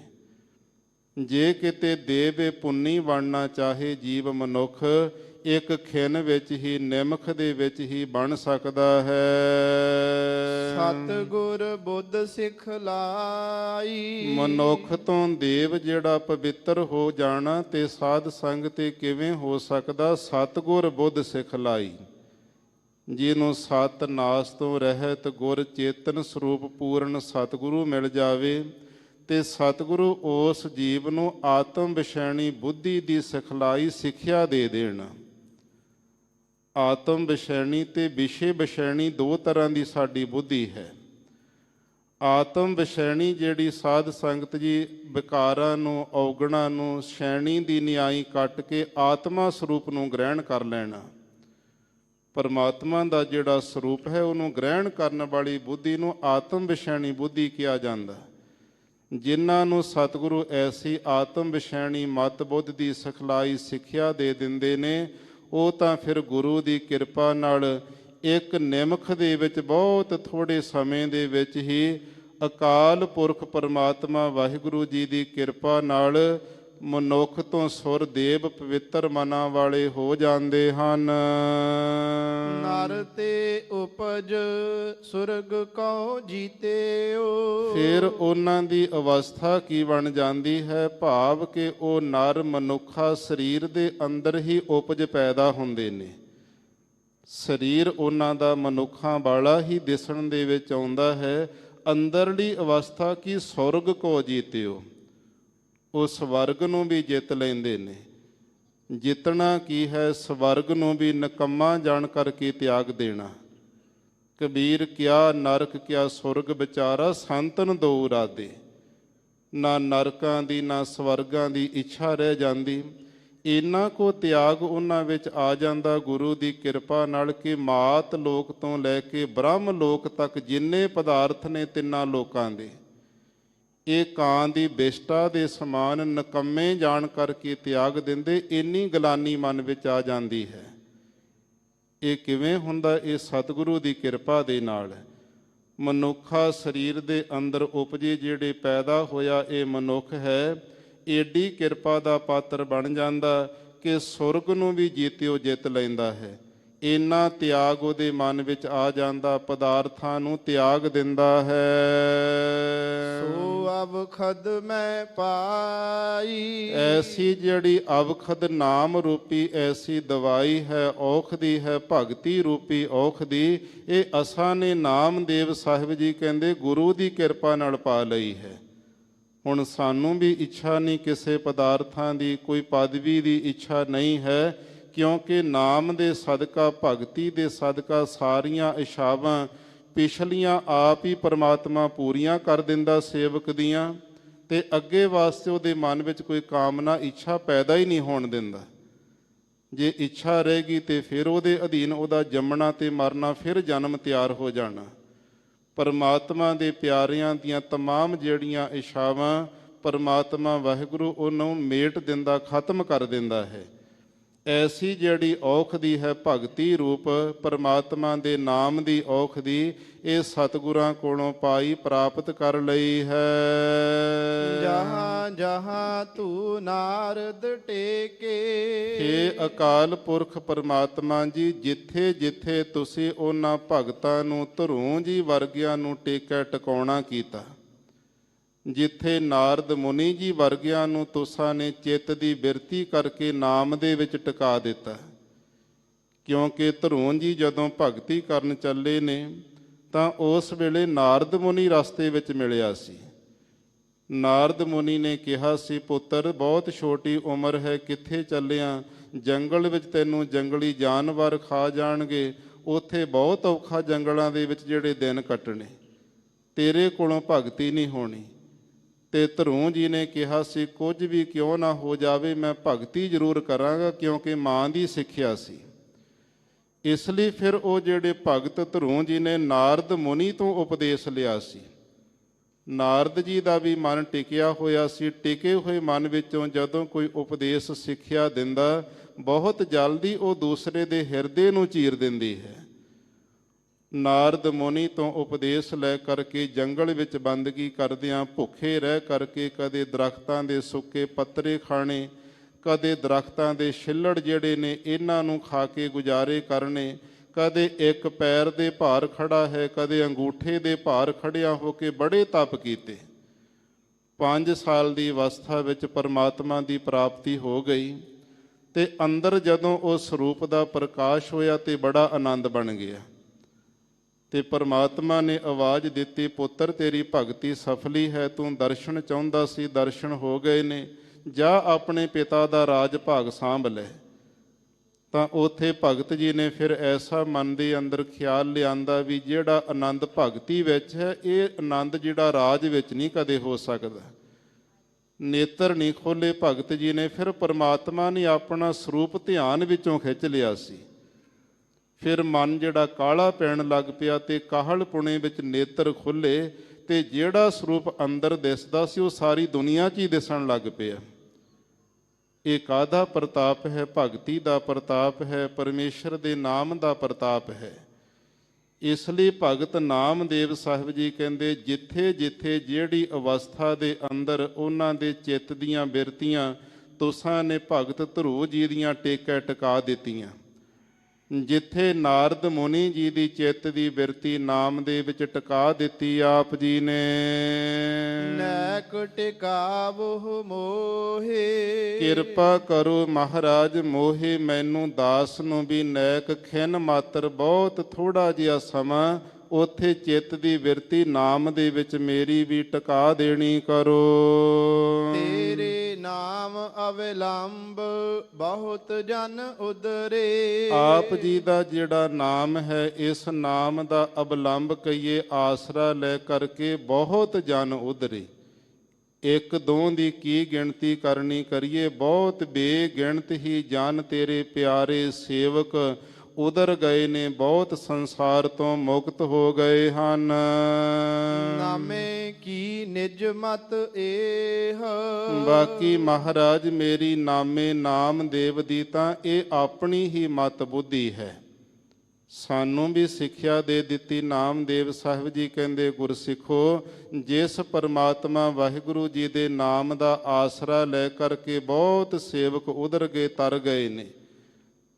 ਜੇ ਕਿਤੇ ਦੇਵ ਪੁੰਨੀ ਬਣਨਾ ਚਾਹੇ ਜੀਵ ਮਨੁੱਖ, ਇੱਕ ਖਿਨ ਵਿੱਚ ਹੀ, ਨਿਮਖ ਦੇ ਵਿੱਚ ਹੀ ਬਣ ਸਕਦਾ ਹੈ। ਸਤਿਗੁਰ ਬੁੱਧ ਸਿਖਲਾਈ। ਮਨੁੱਖ ਤੋਂ ਦੇਵ ਜਿਹੜਾ ਪਵਿੱਤਰ ਹੋ ਜਾਣਾ ਤੇ ਸਾਧ ਸੰਗ ਤੇ ਕਿਵੇਂ ਹੋ ਸਕਦਾ? ਸਤਿਗੁਰ ਬੁੱਧ ਸਿਖਲਾਈ। ਜਿਹਨੂੰ ਸਤ ਨਾਸ ਤੋਂ ਰਹਿਤ ਗੁਰ ਚੇਤਨ ਸਰੂਪ ਪੂਰਨ ਸਤਿਗੁਰੂ ਮਿਲ ਜਾਵੇ ਤੇ ਸਤਿਗੁਰੂ ਉਸ ਜੀਵ ਨੂੰ ਆਤਮ ਵਿਸ਼ੈਣੀ ਬੁੱਧੀ ਦੀ ਸਿਖਲਾਈ ਸਿੱਖਿਆ ਦੇ ਦੇਣ। ਆਤਮ ਵਿਸ਼ੈਣੀ ਤੇ ਵਿਸ਼ੇ ਵਿਸ਼ੈਣੀ ਦੋ ਤਰ੍ਹਾਂ ਦੀ ਸਾਡੀ ਬੁੱਧੀ ਹੈ। ਆਤਮ ਵਿਸ਼ੈਣੀ ਜਿਹੜੀ ਸਾਧ ਸੰਗਤ ਜੀ ਵਿਕਾਰਾਂ ਨੂੰ, ਔਗਣਾਂ ਨੂੰ, ਸ਼ੈਣੀ ਦੀ ਨਿਆਈ ਕੱਟ ਕੇ ਆਤਮਾ ਸਰੂਪ ਨੂੰ ਗ੍ਰਹਿਣ ਕਰ ਲੈਣਾ। ਪਰਮਾਤਮਾ ਦਾ ਜਿਹੜਾ ਸਰੂਪ ਹੈ ਉਹਨੂੰ ਗ੍ਰਹਿਣ ਕਰਨ ਵਾਲੀ ਬੁੱਧੀ ਨੂੰ ਆਤਮ ਵਿਸ਼ੈਣੀ ਬੁੱਧੀ ਕਿਹਾ ਜਾਂਦਾ। ਜਿਨ੍ਹਾਂ ਨੂੰ ਸਤਿਗੁਰੂ ਐਸੀ ਆਤਮ ਵਿਸ਼ੈਣੀ ਮਤ ਬੁੱਧ ਦੀ ਸਿਖਲਾਈ ਸਿੱਖਿਆ ਦੇ ਦਿੰਦੇ ਨੇ, ਉਹ ਤਾਂ ਫਿਰ ਗੁਰੂ ਦੀ ਕਿਰਪਾ ਨਾਲ ਇੱਕ ਨਿਮਖ ਦੇ ਵਿੱਚ ਬਹੁਤ ਥੋੜ੍ਹੇ ਸਮੇਂ ਦੇ ਵਿੱਚ ਹੀ ਅਕਾਲ ਪੁਰਖ ਪਰਮਾਤਮਾ ਵਾਹਿਗੁਰੂ ਜੀ ਦੀ ਕਿਰਪਾ ਨਾਲ ਮਨੁੱਖ ਤੋਂ ਸੁਰ ਦੇਵ ਪਵਿੱਤਰ ਮਨਾਂ ਵਾਲੇ ਹੋ ਜਾਂਦੇ ਹਨ। ਨਰ ਤੇ ਉਪਜ ਸੁਰਗ ਕਉ ਜੀਤਿਓ। ਫਿਰ ਉਹਨਾਂ ਦੀ ਅਵਸਥਾ ਕੀ ਬਣ ਜਾਂਦੀ ਹੈ? ਭਾਵ ਕਿ ਉਹ ਨਰ ਮਨੁੱਖਾ ਸਰੀਰ ਦੇ ਅੰਦਰ ਹੀ ਉਪਜ ਪੈਦਾ ਹੁੰਦੇ ਨੇ। ਸਰੀਰ ਉਹਨਾਂ ਦਾ ਮਨੁੱਖਾਂ ਵਾਲਾ ਹੀ ਦਿਸਣ ਦੇ ਵਿੱਚ ਆਉਂਦਾ ਹੈ। ਅੰਦਰਲੀ ਅਵਸਥਾ ਕੀ? ਸੁਰਗ ਕੋ ਜੀਤਿਓ। ਉਹ ਸਵਰਗ ਨੂੰ ਵੀ ਜਿੱਤ ਲੈਂਦੇ ਨੇ। ਜਿੱਤਣਾ ਕੀ ਹੈ? ਸਵਰਗ ਨੂੰ ਵੀ ਨਿਕੰਮਾ ਜਾਣ ਕਰਕੇ ਤਿਆਗ ਦੇਣਾ। ਕਬੀਰ ਕਿਆ ਨਰਕ ਕਿਆ ਸੁਰਗ ਵਿਚਾਰਾ, ਸੰਤਨ ਦੋ ਇਰਾਦੇ। ਨਾ ਨਰਕਾਂ ਦੀ ਨਾ ਸਵਰਗਾਂ ਦੀ ਇੱਛਾ ਰਹਿ ਜਾਂਦੀ। ਇਹਨਾਂ ਕੋ ਤਿਆਗ ਉਹਨਾਂ ਵਿੱਚ ਆ ਜਾਂਦਾ ਗੁਰੂ ਦੀ ਕਿਰਪਾ ਨਾਲ ਕਿ ਮਾਤ ਲੋਕ ਤੋਂ ਲੈ ਕੇ ਬ੍ਰਹਮ ਲੋਕ ਤੱਕ ਜਿੰਨੇ ਪਦਾਰਥ ਨੇ ਤਿੰਨਾਂ ਲੋਕਾਂ ਦੇ, ਇਹ ਕਾਂ ਦੀ ਬਿਸ਼ਟਾ ਦੇ ਸਮਾਨ ਨਕੰਮੇ ਜਾਣ ਕਰਕੇ ਤਿਆਗ ਦਿੰਦੇ, ਇੰਨੀ ਗਲਾਨੀ ਮਨ ਵਿੱਚ ਆ ਜਾਂਦੀ ਹੈ। ਇਹ ਕਿਵੇਂ ਹੁੰਦਾ? ਇਹ ਸਤਿਗੁਰੂ ਦੀ ਕਿਰਪਾ ਦੇ ਨਾਲ। ਮਨੁੱਖਾ ਸਰੀਰ ਦੇ ਅੰਦਰ ਉਪਜੇ ਜਿਹੜੇ ਪੈਦਾ ਹੋਇਆ ਇਹ ਮਨੁੱਖ ਹੈ, ਏਡੀ ਕਿਰਪਾ ਦਾ ਪਾਤਰ ਬਣ ਜਾਂਦਾ ਕਿ ਸੁਰਗ ਨੂੰ ਵੀ ਜੀਤਿਓ ਜਿੱਤ ਲੈਂਦਾ ਹੈ। ਇੰਨਾ ਤਿਆਗ ਉਹਦੇ ਮਨ ਵਿੱਚ ਆ ਜਾਂਦਾ, ਪਦਾਰਥਾਂ ਨੂੰ ਤਿਆਗ ਦਿੰਦਾ ਹੈ। ਸੋ ਅਵਖਦ ਮੈਂ ਪਾਈ, ਐਸੀ ਜਿਹੜੀ ਅਵਖਦ ਨਾਮ ਰੂਪੀ ਐਸੀ ਦਵਾਈ ਹੈ, ਔਖਦੀ ਹੈ, ਭਗਤੀ ਰੂਪੀ ਔਖਦੀ, ਇਹ ਅਸਾਂ ਨੇ ਨਾਮਦੇਵ ਸਾਹਿਬ ਜੀ ਕਹਿੰਦੇ ਗੁਰੂ ਦੀ ਕਿਰਪਾ ਨਾਲ ਪਾ ਲਈ ਹੈ। ਹੁਣ ਸਾਨੂੰ ਵੀ ਇੱਛਾ ਨਹੀਂ ਕਿਸੇ ਪਦਾਰਥਾਂ ਦੀ, ਕੋਈ ਪਦਵੀ ਦੀ ਇੱਛਾ ਨਹੀਂ ਹੈ, ਕਿਉਂਕਿ ਨਾਮ ਦੇ ਸਦਕਾ, ਭਗਤੀ ਦੇ ਸਦਕਾ ਸਾਰੀਆਂ ਇਛਾਵਾਂ ਪਿਛਲੀਆਂ ਆਪ ਹੀ ਪਰਮਾਤਮਾ ਪੂਰੀਆਂ ਕਰ ਦਿੰਦਾ ਸੇਵਕ ਦੀਆਂ, ਤੇ ਅੱਗੇ ਵਾਸਤੇ ਉਹਦੇ ਮਨ ਵਿੱਚ ਕੋਈ ਕਾਮਨਾ ਇੱਛਾ ਪੈਦਾ ਹੀ ਨਹੀਂ ਹੋਣ ਦਿੰਦਾ। ਜੇ ਇੱਛਾ ਰਹੇਗੀ ਤੇ ਫਿਰ ਉਹਦੇ ਅਧੀਨ ਉਹਦਾ ਜੰਮਣਾ ਤੇ ਮਰਨਾ, ਫਿਰ ਜਨਮ ਤਿਆਰ ਹੋ ਜਾਣਾ। ਪਰਮਾਤਮਾ ਦੇ ਪਿਆਰਿਆਂ ਦੀਆਂ ਤਮਾਮ ਜਿਹੜੀਆਂ ਇਛਾਵਾਂ ਪਰਮਾਤਮਾ ਵਾਹਿਗੁਰੂ ਉਹਨੂੰ ਮੇਟ ਦਿੰਦਾ, ਖਤਮ ਕਰ ਦਿੰਦਾ ਹੈ। ਐਸੀ ਜਿਹੜੀ ਔਖਦੀ ਹੈ ਭਗਤੀ ਰੂਪ ਪਰਮਾਤਮਾ ਦੇ ਨਾਮ ਦੀ ਔਖਦੀ, ਇਹ ਸਤਿਗੁਰਾਂ ਕੋਲੋਂ ਪਾਈ ਪ੍ਰਾਪਤ ਕਰ ਲਈ ਹੈ। ਜਹਾਂ ਜਹਾਂ ਤੂੰ ਨਾਰਦ ਟੇਕੇ, ਹੇ ਅਕਾਲ ਪੁਰਖ ਪਰਮਾਤਮਾ ਜੀ, ਜਿੱਥੇ ਜਿੱਥੇ ਤੁਸੀਂ ਉਹਨਾਂ ਭਗਤਾਂ ਨੂੰ, ਧਰੂੰ ਜੀ ਵਰਗਿਆਂ ਨੂੰ ਟੇਕਾ ਟਿਕਾਉਣਾ ਕੀਤਾ, ਜਿੱਥੇ ਨਾਰਦ ਮੁਨੀ ਜੀ ਵਰਗਿਆਂ ਨੂੰ ਤੁਸਾਂ ਨੇ ਚਿੱਤ ਦੀ ਬਿਰਤੀ ਕਰਕੇ ਨਾਮ ਦੇ ਵਿੱਚ ਟਿਕਾ ਦਿੱਤਾ। ਕਿਉਂਕਿ ਧਰੂੰ ਜੀ ਜਦੋਂ ਭਗਤੀ ਕਰਨ ਚੱਲੇ ਨੇ ਤਾਂ ਉਸ ਵੇਲੇ ਨਾਰਦ ਮੁਨੀ ਰਸਤੇ ਵਿੱਚ ਮਿਲਿਆ ਸੀ। ਨਾਰਦ ਮੁਨੀ ਨੇ ਕਿਹਾ ਸੀ, ਪੁੱਤਰ ਬਹੁਤ ਛੋਟੀ ਉਮਰ ਹੈ, ਕਿੱਥੇ ਚੱਲਿਆ? ਜੰਗਲ ਵਿੱਚ ਤੈਨੂੰ ਜੰਗਲੀ ਜਾਨਵਰ ਖਾ ਜਾਣਗੇ, ਉੱਥੇ ਬਹੁਤ ਔਖਾ ਜੰਗਲਾਂ ਦੇ ਵਿੱਚ ਜਿਹੜੇ ਦਿਨ ਕੱਟਣੇ, ਤੇਰੇ ਕੋਲੋਂ ਭਗਤੀ ਨਹੀਂ ਹੋਣੀ। ਤੇ ਧਰੂੰ ਜੀ ਨੇ ਕਿਹਾ ਸੀ, ਕੁਝ ਵੀ ਕਿਉਂ ਨਾ ਹੋ ਜਾਵੇ ਮੈਂ ਭਗਤੀ ਜ਼ਰੂਰ ਕਰਾਂਗਾ, ਕਿਉਂਕਿ ਮਾਂ ਦੀ ਸਿੱਖਿਆ ਸੀ। ਇਸ ਲਈ ਫਿਰ ਉਹ ਜਿਹੜੇ ਭਗਤ ਧਰੂੰ ਜੀ ਨੇ ਨਾਰਦ ਮੁਨੀ ਤੋਂ ਉਪਦੇਸ਼ ਲਿਆ ਸੀ। ਨਾਰਦ ਜੀ ਦਾ ਵੀ ਮਨ ਟਿਕਿਆ ਹੋਇਆ ਸੀ। ਟਿਕੇ ਹੋਏ ਮਨ ਵਿੱਚੋਂ ਜਦੋਂ ਕੋਈ ਉਪਦੇਸ਼ ਸਿੱਖਿਆ ਦਿੰਦਾ, ਬਹੁਤ ਜਲਦੀ ਉਹ ਦੂਸਰੇ ਦੇ ਹਿਰਦੇ ਨੂੰ ਚੀਰ ਦਿੰਦੀ ਹੈ। ਨਾਰਦ ਮੁਨੀ ਤੋਂ ਉਪਦੇਸ਼ ਲੈ ਕਰਕੇ ਜੰਗਲ ਵਿੱਚ ਬੰਦਗੀ ਕਰਦਿਆਂ, ਭੁੱਖੇ ਰਹਿ ਕਰਕੇ ਕਦੇ ਦਰਖਤਾਂ ਦੇ ਸੁੱਕੇ ਪੱਤਰੇ ਖਾਣੇ, ਕਦੇ ਦਰਖਤਾਂ ਦੇ ਛਿੱਲੜ ਜਿਹੜੇ ਨੇ ਇਹਨਾਂ ਨੂੰ ਖਾ ਕੇ ਗੁਜ਼ਾਰੇ ਕਰਨੇ, ਕਦੇ ਇੱਕ ਪੈਰ ਦੇ ਭਾਰ ਖੜਾ ਹੈ, ਕਦੇ ਅੰਗੂਠੇ ਦੇ ਭਾਰ ਖੜਿਆ ਹੋ ਕੇ ਬੜੇ ਤਪ ਕੀਤੇ। 5 ਸਾਲ ਦੀ ਅਵਸਥਾ ਵਿੱਚ ਪਰਮਾਤਮਾ ਦੀ ਪ੍ਰਾਪਤੀ ਹੋ ਗਈ ਤੇ ਅੰਦਰ ਜਦੋਂ ਉਸ ਸਰੂਪ ਦਾ ਪ੍ਰਕਾਸ਼ ਹੋਇਆ ਤੇ ਬੜਾ ਆਨੰਦ ਬਣ ਗਿਆ। ਤੇ ਪਰਮਾਤਮਾ ਨੇ ਆਵਾਜ਼ ਦਿੱਤੀ, ਪੁੱਤਰ ਤੇਰੀ ਭਗਤੀ ਸਫਲੀ ਹੈ, ਤੂੰ ਦਰਸ਼ਨ ਚਾਹੁੰਦਾ ਸੀ, ਦਰਸ਼ਨ ਹੋ ਗਏ ਨੇ, ਜਾ ਆਪਣੇ ਪਿਤਾ ਦਾ ਰਾਜ ਭਾਗ ਸਾਂਭ ਲੈ। ਤਾਂ ਉੱਥੇ ਭਗਤ ਜੀ ਨੇ ਫਿਰ ਐਸਾ ਮਨ ਦੇ ਅੰਦਰ ਖਿਆਲ ਲਿਆਂਦਾ ਵੀ ਜਿਹੜਾ ਆਨੰਦ ਭਗਤੀ ਵਿੱਚ ਹੈ, ਇਹ ਆਨੰਦ ਜਿਹੜਾ ਰਾਜ ਵਿੱਚ ਨਹੀਂ ਕਦੇ ਹੋ ਸਕਦਾ। ਨੇਤਰ ਨਹੀਂ ਖੋਲੇ ਭਗਤ ਜੀ ਨੇ, ਫਿਰ ਪਰਮਾਤਮਾ ਨੇ ਆਪਣਾ ਸਰੂਪ ਧਿਆਨ ਵਿੱਚੋਂ ਖਿੱਚ ਲਿਆ ਸੀ। ਫਿਰ ਮਨ ਜਿਹੜਾ ਕਾਲਾ ਪੈਣ ਲੱਗ ਪਿਆ ਤੇ ਕਾਹਲ ਪੁਣੇ ਵਿੱਚ ਨੇਤਰ ਖੁੱਲੇ ਤੇ ਜਿਹੜਾ ਸਰੂਪ ਅੰਦਰ ਦਿਸਦਾ ਸੀ ਉਹ ਸਾਰੀ ਦੁਨੀਆ 'ਚ ਹੀ ਦਿਸਣ ਲੱਗ ਪਿਆ। ਇਹ ਕਾਹਦਾ ਪ੍ਰਤਾਪ ਹੈ? ਭਗਤੀ ਦਾ ਪ੍ਰਤਾਪ ਹੈ, ਪਰਮੇਸ਼ਰ ਦੇ ਨਾਮ ਦਾ ਪ੍ਰਤਾਪ ਹੈ। ਇਸ ਲਈ ਭਗਤ ਨਾਮਦੇਵ ਸਾਹਿਬ ਜੀ ਕਹਿੰਦੇ, ਜਿੱਥੇ ਜਿੱਥੇ ਜਿਹੜੀ ਅਵਸਥਾ ਦੇ ਅੰਦਰ ਉਹਨਾਂ ਦੇ ਚਿੱਤ ਦੀਆਂ ਬਿਰਤੀਆਂ ਤੁਸਾਂ ਨੇ ਭਗਤ ਧਰੂ ਜੀ ਦੀਆਂ ਟੇਕਾ ਟਿਕਾ ਦਿੱਤੀਆਂ, ਜਿੱਥੇ ਨਾਰਦ ਮੁਨੀ ਜੀ ਦੀ ਚਿੱਤ ਦੀ ਬਿਰਤੀ ਨਾਮ ਦੇ ਵਿੱਚ ਟਿਕਾ ਦਿੱਤੀ ਆਪ ਜੀ ਨੇ। ਨੈਕ ਟਿਕਾਵੋ ਮੋਹੇ, ਕਿਰਪਾ ਕਰੋ ਮਹਾਰਾਜ ਮੋਹੇ ਮੈਨੂੰ ਦਾਸ ਨੂੰ ਵੀ ਨੈਕ ਖਿਨ ਮਾਤਰ, ਬਹੁਤ ਥੋੜਾ ਜਿਹਾ ਸਮਾਂ ਉੱਥੇ ਚਿੱਤ ਦੀ ਬਿਰਤੀ ਨਾਮ ਦੇ ਵਿੱਚ ਮੇਰੀ ਵੀ ਟਿਕਾ ਦੇਣੀ ਕਰੋ। ਤੇਰੇ ਨਾਮ ਅਵਲੰਬ ਬਹੁਤ ਜਨ ਉਦਰੇ, ਆਪ ਜੀ ਦਾ ਜਿਹੜਾ ਨਾਮ ਹੈ, ਇਸ ਨਾਮ ਦਾ ਅਵਲੰਬ ਕਹੀਏ, ਆਸਰਾ ਲੈ ਕਰਕੇ ਬਹੁਤ ਜਨ ਉਧਰੇ। ਇੱਕ ਦੋ ਦੀ ਕੀ ਗਿਣਤੀ ਕਰਨੀ ਕਰੀਏ, ਬਹੁਤ ਬੇਗਿਣਤ ਹੀ ਜਨ ਤੇਰੇ ਪਿਆਰੇ ਸੇਵਕ ਉਧਰ ਗਏ ਨੇ, ਬਹੁਤ ਸੰਸਾਰ ਤੋਂ ਮੁਕਤ ਹੋ ਗਏ ਹਨ। ਨਾਮੇ ਕੀ ਨਿਜ ਮਤ ਏਹ। ਬਾਕੀ ਮਹਾਰਾਜ ਮੇਰੀ ਨਾਮੇ ਨਾਮਦੇਵ ਦੀ ਤਾਂ ਇਹ ਆਪਣੀ ਹੀ ਮਤ ਬੁੱਧੀ ਹੈ। ਸਾਨੂੰ ਵੀ ਸਿੱਖਿਆ ਦੇ ਦਿੱਤੀ। ਨਾਮਦੇਵ ਸਾਹਿਬ ਜੀ ਕਹਿੰਦੇ, ਗੁਰਸਿੱਖੋ, ਜਿਸ ਪਰਮਾਤਮਾ ਵਾਹਿਗੁਰੂ ਜੀ ਦੇ ਨਾਮ ਦਾ ਆਸਰਾ ਲੈ ਕਰਕੇ ਬਹੁਤ ਸੇਵਕ ਉਧਰ ਗਏ, ਤਰ ਗਏ ਨੇ,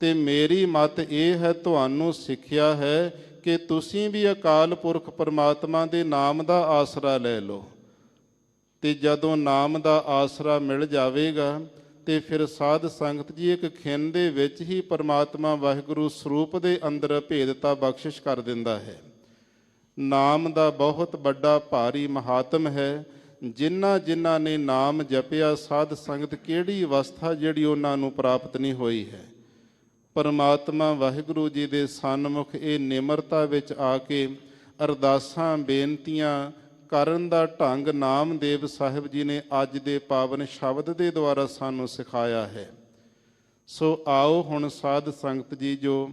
ਤੇ ਮੇਰੀ ਮਤ ਇਹ ਹੈ, ਤੁਹਾਨੂੰ ਸਿੱਖਿਆ ਹੈ ਕਿ ਤੁਸੀਂ ਵੀ ਅਕਾਲ ਪੁਰਖ ਪਰਮਾਤਮਾ ਦੇ ਨਾਮ ਦਾ ਆਸਰਾ ਲੈ ਲਓ। ਤੇ ਜਦੋਂ ਨਾਮ ਦਾ ਆਸਰਾ ਮਿਲ ਜਾਵੇਗਾ ਤੇ ਫਿਰ ਸਾਧ ਸੰਗਤ ਜੀ ਇੱਕ ਖਿੰਨ ਦੇ ਵਿੱਚ ਹੀ ਪਰਮਾਤਮਾ ਵਾਹਿਗੁਰੂ ਸਰੂਪ ਦੇ ਅੰਦਰ ਭੇਦਤਾ ਬਖਸ਼ਿਸ਼ ਕਰ ਦਿੰਦਾ ਹੈ। ਨਾਮ ਦਾ ਬਹੁਤ ਵੱਡਾ ਭਾਰੀ ਮਹਾਤਮ ਹੈ। ਜਿਨ੍ਹਾਂ ਨੇ ਨਾਮ ਜਪਿਆ, ਸਾਧ ਸੰਗਤ, ਕਿਹੜੀ ਅਵਸਥਾ ਜਿਹੜੀ ਉਹਨਾਂ ਨੂੰ ਪ੍ਰਾਪਤ ਨਹੀਂ ਹੋਈ ਹੈ। ਪਰਮਾਤਮਾ ਵਾਹਿਗੁਰੂ ਜੀ ਦੇ ਸਨਮੁਖ ਇਹ ਨਿਮਰਤਾ ਵਿੱਚ ਆ ਕੇ ਅਰਦਾਸਾਂ ਬੇਨਤੀਆਂ ਕਰਨ ਦਾ ਢੰਗ ਨਾਮਦੇਵ ਸਾਹਿਬ ਜੀ ਨੇ ਅੱਜ ਦੇ ਪਾਵਨ ਸ਼ਬਦ ਦੇ ਦੁਆਰਾ ਸਾਨੂੰ ਸਿਖਾਇਆ ਹੈ। ਸੋ ਆਓ ਹੁਣ ਸਾਧ ਸੰਗਤ ਜੀ, ਜੋ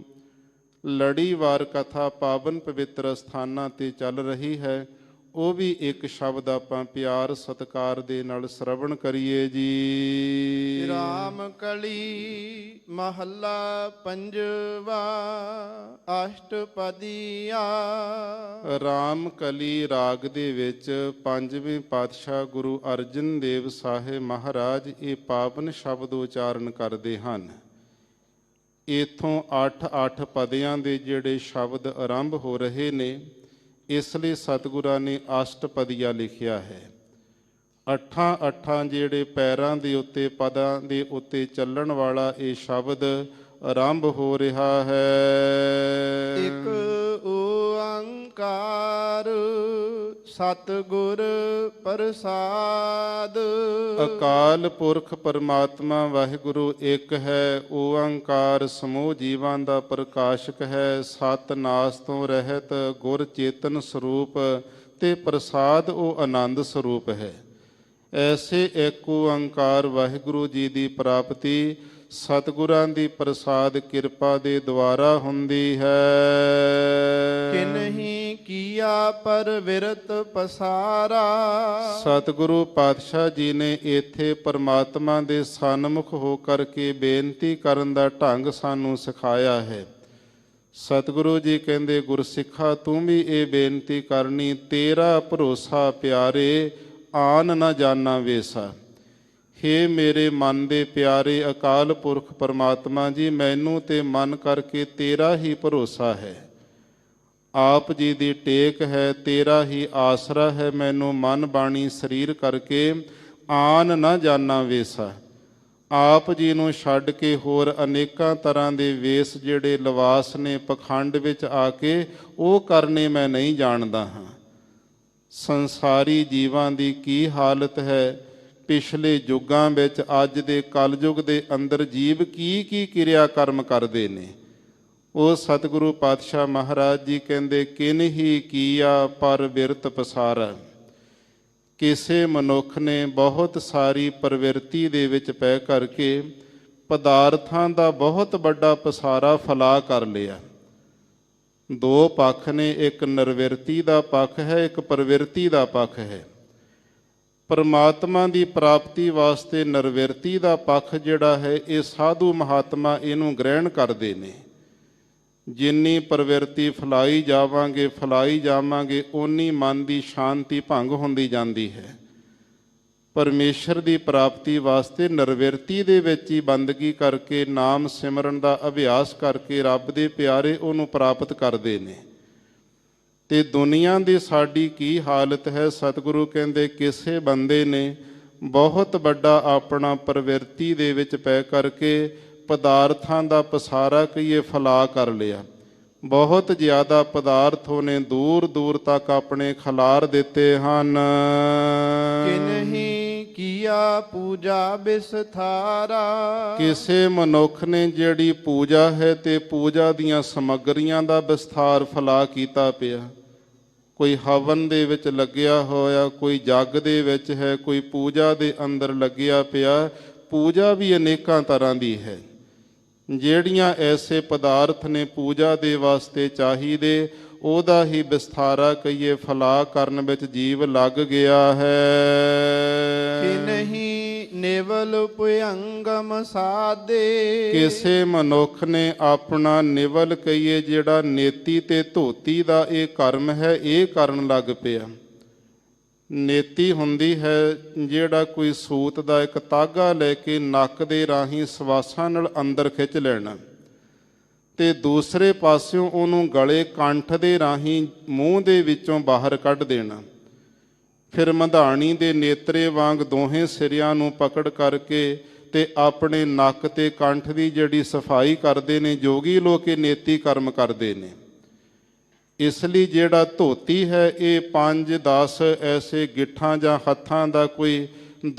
ਲੜੀਵਾਰ ਕਥਾ ਪਾਵਨ ਪਵਿੱਤਰ ਸਥਾਨਾਂ ਤੇ ਚੱਲ ਰਹੀ ਹੈ, ਉਹ ਵੀ ਇੱਕ ਸ਼ਬਦ ਆਪਾਂ ਪਿਆਰ ਸਤਿਕਾਰ ਦੇ ਨਾਲ ਸ਼ਰਵਣ ਕਰੀਏ ਜੀ। ਰਾਮ ਕਲੀ ਮਹੱਲਾ ਪੰਜਵਾ, ਅਸ਼ਟਪਦੀਆ। ਰਾਮ ਕਲੀ ਰਾਗ ਦੇ ਵਿੱਚ ਪੰਜਵੇਂ ਪਾਤਸ਼ਾਹ ਗੁਰੂ ਅਰਜਨ ਦੇਵ ਸਾਹਿਬ ਮਹਾਰਾਜ ਇਹ ਪਾਵਨ ਸ਼ਬਦ ਉਚਾਰਨ ਕਰਦੇ ਹਨ। ਇਥੋਂ 8 ਪਦਿਆਂ ਦੇ ਜਿਹੜੇ ਸ਼ਬਦ ਆਰੰਭ ਹੋ ਰਹੇ ਨੇ, ਇਸ ਲਈ ਸਤਿਗੁਰਾਂ ਨੇ ਅਸ਼ਟਪਦੀਆ ਲਿਖਿਆ ਹੈ। 8 ਜਿਹੜੇ ਪੈਰਾਂ ਦੇ ਉੱਤੇ, ਪਦਾਂ ਦੇ ਉੱਤੇ ਚੱਲਣ ਵਾਲਾ ਇਹ ਸ਼ਬਦ ਆਰੰਭ ਹੋ ਰਿਹਾ ਹੈ। ਇੱਕ ਓੰਕਾਰ ਸਤਿਗੁਰ ਪ੍ਰਸਾਦ। ਅਕਾਲ ਪੁਰਖ ਪਰਮਾਤਮਾ ਵਾਹਿਗੁਰੂ ਇੱਕ ਹੈ। ਓੰਕਾਰ ਸਮੂਹ ਜੀਵਾਂ ਦਾ ਪ੍ਰਕਾਸ਼ਕ ਹੈ। ਸਤ ਨਾਸ ਤੋਂ ਰਹਿਤ ਗੁਰ ਚੇਤਨ ਸਰੂਪ ਤੇ ਪ੍ਰਸਾਦ ਉਹ ਆਨੰਦ ਸਰੂਪ ਹੈ। ਐਸੇ ਇੱਕ ਓੰਕਾਰ ਵਾਹਿਗੁਰੂ ਜੀ ਦੀ ਪ੍ਰਾਪਤੀ ਸਤਿਗੁਰਾਂ ਦੀ ਪ੍ਰਸਾਦ ਕਿਰਪਾ ਦੇ ਦੁਆਰਾ ਹੁੰਦੀ ਹੈ। ਕਿਨਹੀ ਕੀਆ ਪਰਵਿਰਤ ਪਸਾਰਾ। ਸਤਿਗੁਰੂ ਪਾਤਸ਼ਾਹ ਜੀ ਨੇ ਇੱਥੇ ਪਰਮਾਤਮਾ ਦੇ ਸਨਮੁਖ ਹੋ ਕਰਕੇ ਬੇਨਤੀ ਕਰਨ ਦਾ ਢੰਗ ਸਾਨੂੰ ਸਿਖਾਇਆ ਹੈ। ਸਤਿਗੁਰੂ ਜੀ ਕਹਿੰਦੇ, ਗੁਰਸਿੱਖਾ ਤੂੰ ਵੀ ਇਹ ਬੇਨਤੀ ਕਰਨੀ, ਤੇਰਾ ਭਰੋਸਾ ਪਿਆਰੇ ਆਨ ਨਾ ਜਾਣਾ ਵੇਸਾ। ਹੇ ਮੇਰੇ ਮਨ ਦੇ ਪਿਆਰੇ ਅਕਾਲ ਪੁਰਖ ਪਰਮਾਤਮਾ ਜੀ, ਮੈਨੂੰ ਤੇ ਮਨ ਕਰਕੇ ਤੇਰਾ ਹੀ ਭਰੋਸਾ ਹੈ। ਆਪ ਜੀ ਦੀ ਟੇਕ ਹੈ, ਤੇਰਾ ਹੀ ਆਸਰਾ ਹੈ। ਮੈਨੂੰ ਮਨ ਬਾਣੀ ਸਰੀਰ ਕਰਕੇ ਆਨ ਨਾ ਜਾਣਾ ਵੇਸਾ। ਆਪ ਜੀ ਨੂੰ ਛੱਡ ਕੇ ਹੋਰ ਅਨੇਕਾਂ ਤਰ੍ਹਾਂ ਦੇ ਵੇਸ ਜਿਹੜੇ ਲਿਵਾਸ ਨੇ ਪਖੰਡ ਵਿੱਚ ਆ ਕੇ, ਉਹ ਕਰਨੇ ਮੈਂ ਨਹੀਂ ਜਾਣਦਾ ਹਾਂ। ਸੰਸਾਰੀ ਜੀਵਾਂ ਦੀ ਕੀ ਹਾਲਤ ਹੈ, ਪਿਛਲੇ ਯੁੱਗਾਂ ਵਿੱਚ, ਅੱਜ ਦੇ ਕਲਯੁੱਗ ਦੇ ਅੰਦਰ ਜੀਵ ਕੀ ਕਿਰਿਆ ਕਰਮ ਕਰਦੇ ਨੇ, ਉਹ ਸਤਿਗੁਰੂ ਪਾਤਸ਼ਾਹ ਮਹਾਰਾਜ ਜੀ ਕਹਿੰਦੇ, ਕਿਨਹੀ ਕੀਆ ਪਰ ਬਿਰਤ ਪਸਾਰਾ। ਕਿਸੇ ਮਨੁੱਖ ਨੇ ਬਹੁਤ ਸਾਰੀ ਪ੍ਰਵਿਰਤੀ ਦੇ ਵਿੱਚ ਪੈ ਕਰਕੇ ਪਦਾਰਥਾਂ ਦਾ ਬਹੁਤ ਵੱਡਾ ਪਸਾਰਾ ਫੈਲਾ ਕਰ ਲਿਆ। ਦੋ ਪੱਖ ਨੇ, ਇੱਕ ਨਿਰਵਿਰਤੀ ਦਾ ਪੱਖ ਹੈ, ਇੱਕ ਪ੍ਰਵਿਰਤੀ ਦਾ ਪੱਖ ਹੈ। ਪਰਮਾਤਮਾ ਦੀ ਪ੍ਰਾਪਤੀ ਵਾਸਤੇ ਨਿਰਵਿਰਤੀ ਦਾ ਪੱਖ ਜਿਹੜਾ ਹੈ, ਇਹ ਸਾਧੂ ਮਹਾਤਮਾ ਇਹਨੂੰ ਗ੍ਰਹਿਣ ਕਰਦੇ ਨੇ। ਜਿੰਨੀ ਪ੍ਰਵਿਰਤੀ ਫੈਲਾਈ ਜਾਵਾਂਗੇ ਓਨੀ ਮਨ ਦੀ ਸ਼ਾਂਤੀ ਭੰਗ ਹੁੰਦੀ ਜਾਂਦੀ ਹੈ। ਪਰਮੇਸ਼ਰ ਦੀ ਪ੍ਰਾਪਤੀ ਵਾਸਤੇ ਨਿਰਵਿਰਤੀ ਦੇ ਵਿੱਚ ਹੀ ਬੰਦਗੀ ਕਰਕੇ, ਨਾਮ ਸਿਮਰਨ ਦਾ ਅਭਿਆਸ ਕਰਕੇ ਰੱਬ ਦੇ ਪਿਆਰੇ ਉਹਨੂੰ ਪ੍ਰਾਪਤ ਕਰਦੇ ਨੇ। ਤੇ ਦੁਨੀਆ ਦੀ ਸਾਡੀ ਕੀ ਹਾਲਤ ਹੈ, ਸਤਿਗੁਰੂ ਕਹਿੰਦੇ, ਕਿਸੇ ਬੰਦੇ ਨੇ ਬਹੁਤ ਵੱਡਾ ਆਪਣਾ ਪ੍ਰਵਿਰਤੀ ਦੇ ਵਿੱਚ ਪੈ ਕਰਕੇ ਪਦਾਰਥਾਂ ਦਾ ਪਸਾਰਾ ਕਹੀਏ ਫੈਲਾ ਕਰ ਲਿਆ। ਬਹੁਤ ਜ਼ਿਆਦਾ ਪਦਾਰਥ ਉਹਨੇ ਦੂਰ ਦੂਰ ਤੱਕ ਆਪਣੇ ਖਿਲਾਰ ਦਿੱਤੇ ਹਨ। ਕਿਨਹੀ ਕੀਆ ਪੂਜਾ ਬਿਸਥਾਰਾ। ਕਿਸੇ ਮਨੁੱਖ ਨੇ ਜਿਹੜੀ ਪੂਜਾ ਹੈ ਤੇ ਪੂਜਾ ਦੀਆਂ ਸਮੱਗਰੀਆਂ ਦਾ ਵਿਸਥਾਰ ਫੈਲਾ ਕੀਤਾ ਪਿਆ। ਕੋਈ ਹਵਨ ਦੇ ਵਿੱਚ ਲੱਗਿਆ ਹੋਇਆ, ਕੋਈ ਜੱਗ ਦੇ ਵਿੱਚ ਹੈ, ਕੋਈ ਪੂਜਾ ਦੇ ਅੰਦਰ ਲੱਗਿਆ ਪਿਆ। ਪੂਜਾ ਵੀ ਅਨੇਕਾਂ ਤਰ੍ਹਾਂ ਦੀ ਹੈ। ਜਿਹੜੀਆਂ ਐਸੇ ਪਦਾਰਥ ਨੇ ਪੂਜਾ ਦੇ ਵਾਸਤੇ ਚਾਹੀਦੇ, ਉਹਦਾ ਹੀ ਵਿਸਥਾਰਾ ਕਹੀਏ ਫਲਾ ਕਰਨ ਵਿੱਚ ਜੀਵ ਲੱਗ ਗਿਆ ਹੈ। ਕਿ ਨਹੀਂ ਨਿਵਲ ਭੁਯੰਗਮ ਸਾਦੇ। ਕਿਸੇ ਮਨੁੱਖ ਨੇ ਆਪਣਾ ਨਿਵਲ ਕਹੀਏ ਜਿਹੜਾ ਨੇਤੀ ਤੇ ਧੋਤੀ ਦਾ ਇਹ ਕਰਮ ਹੈ ਇਹ ਕਰਨ ਲੱਗ ਪਿਆ। ਨੇਤੀ ਹੁੰਦੀ ਹੈ ਜਿਹੜਾ ਕੋਈ ਸੂਤ ਦਾ ਇੱਕ ਤਾਗਾ ਲੈ ਕੇ ਨੱਕ ਦੇ ਰਾਹੀਂ ਸਵਾਸਾਂ ਨਾਲ ਅੰਦਰ ਖਿੱਚ ਲੈਣਾ ਤੇ ਦੂਸਰੇ ਪਾਸਿਓਂ ਉਹਨੂੰ ਗਲੇ ਕੰਠ ਦੇ ਰਾਹੀਂ ਮੂੰਹ ਦੇ ਵਿੱਚੋਂ ਬਾਹਰ ਕੱਢ ਦੇਣਾ। ਫਿਰ ਮਧਾਣੀ ਦੇ ਨੇਤਰੇ ਵਾਂਗ ਦੋਹੇ ਸਿਰਿਆਂ ਨੂੰ ਪਕੜ ਕਰਕੇ ਤੇ ਆਪਣੇ ਨੱਕ ਤੇ ਕੰਠ ਦੀ ਜਿਹੜੀ ਸਫਾਈ ਕਰਦੇ ਨੇ ਜੋਗੀ ਲੋਕ ਇਹ ਨੇਤੀ ਕਰਮ ਕਰਦੇ ਨੇ। ਇਸ ਲਈ ਜਿਹੜਾ ਧੋਤੀ ਹੈ ਇਹ 5-10 ਐਸੇ ਗਿੱਠਾਂ ਜਾਂ ਹੱਥਾਂ ਦਾ ਕੋਈ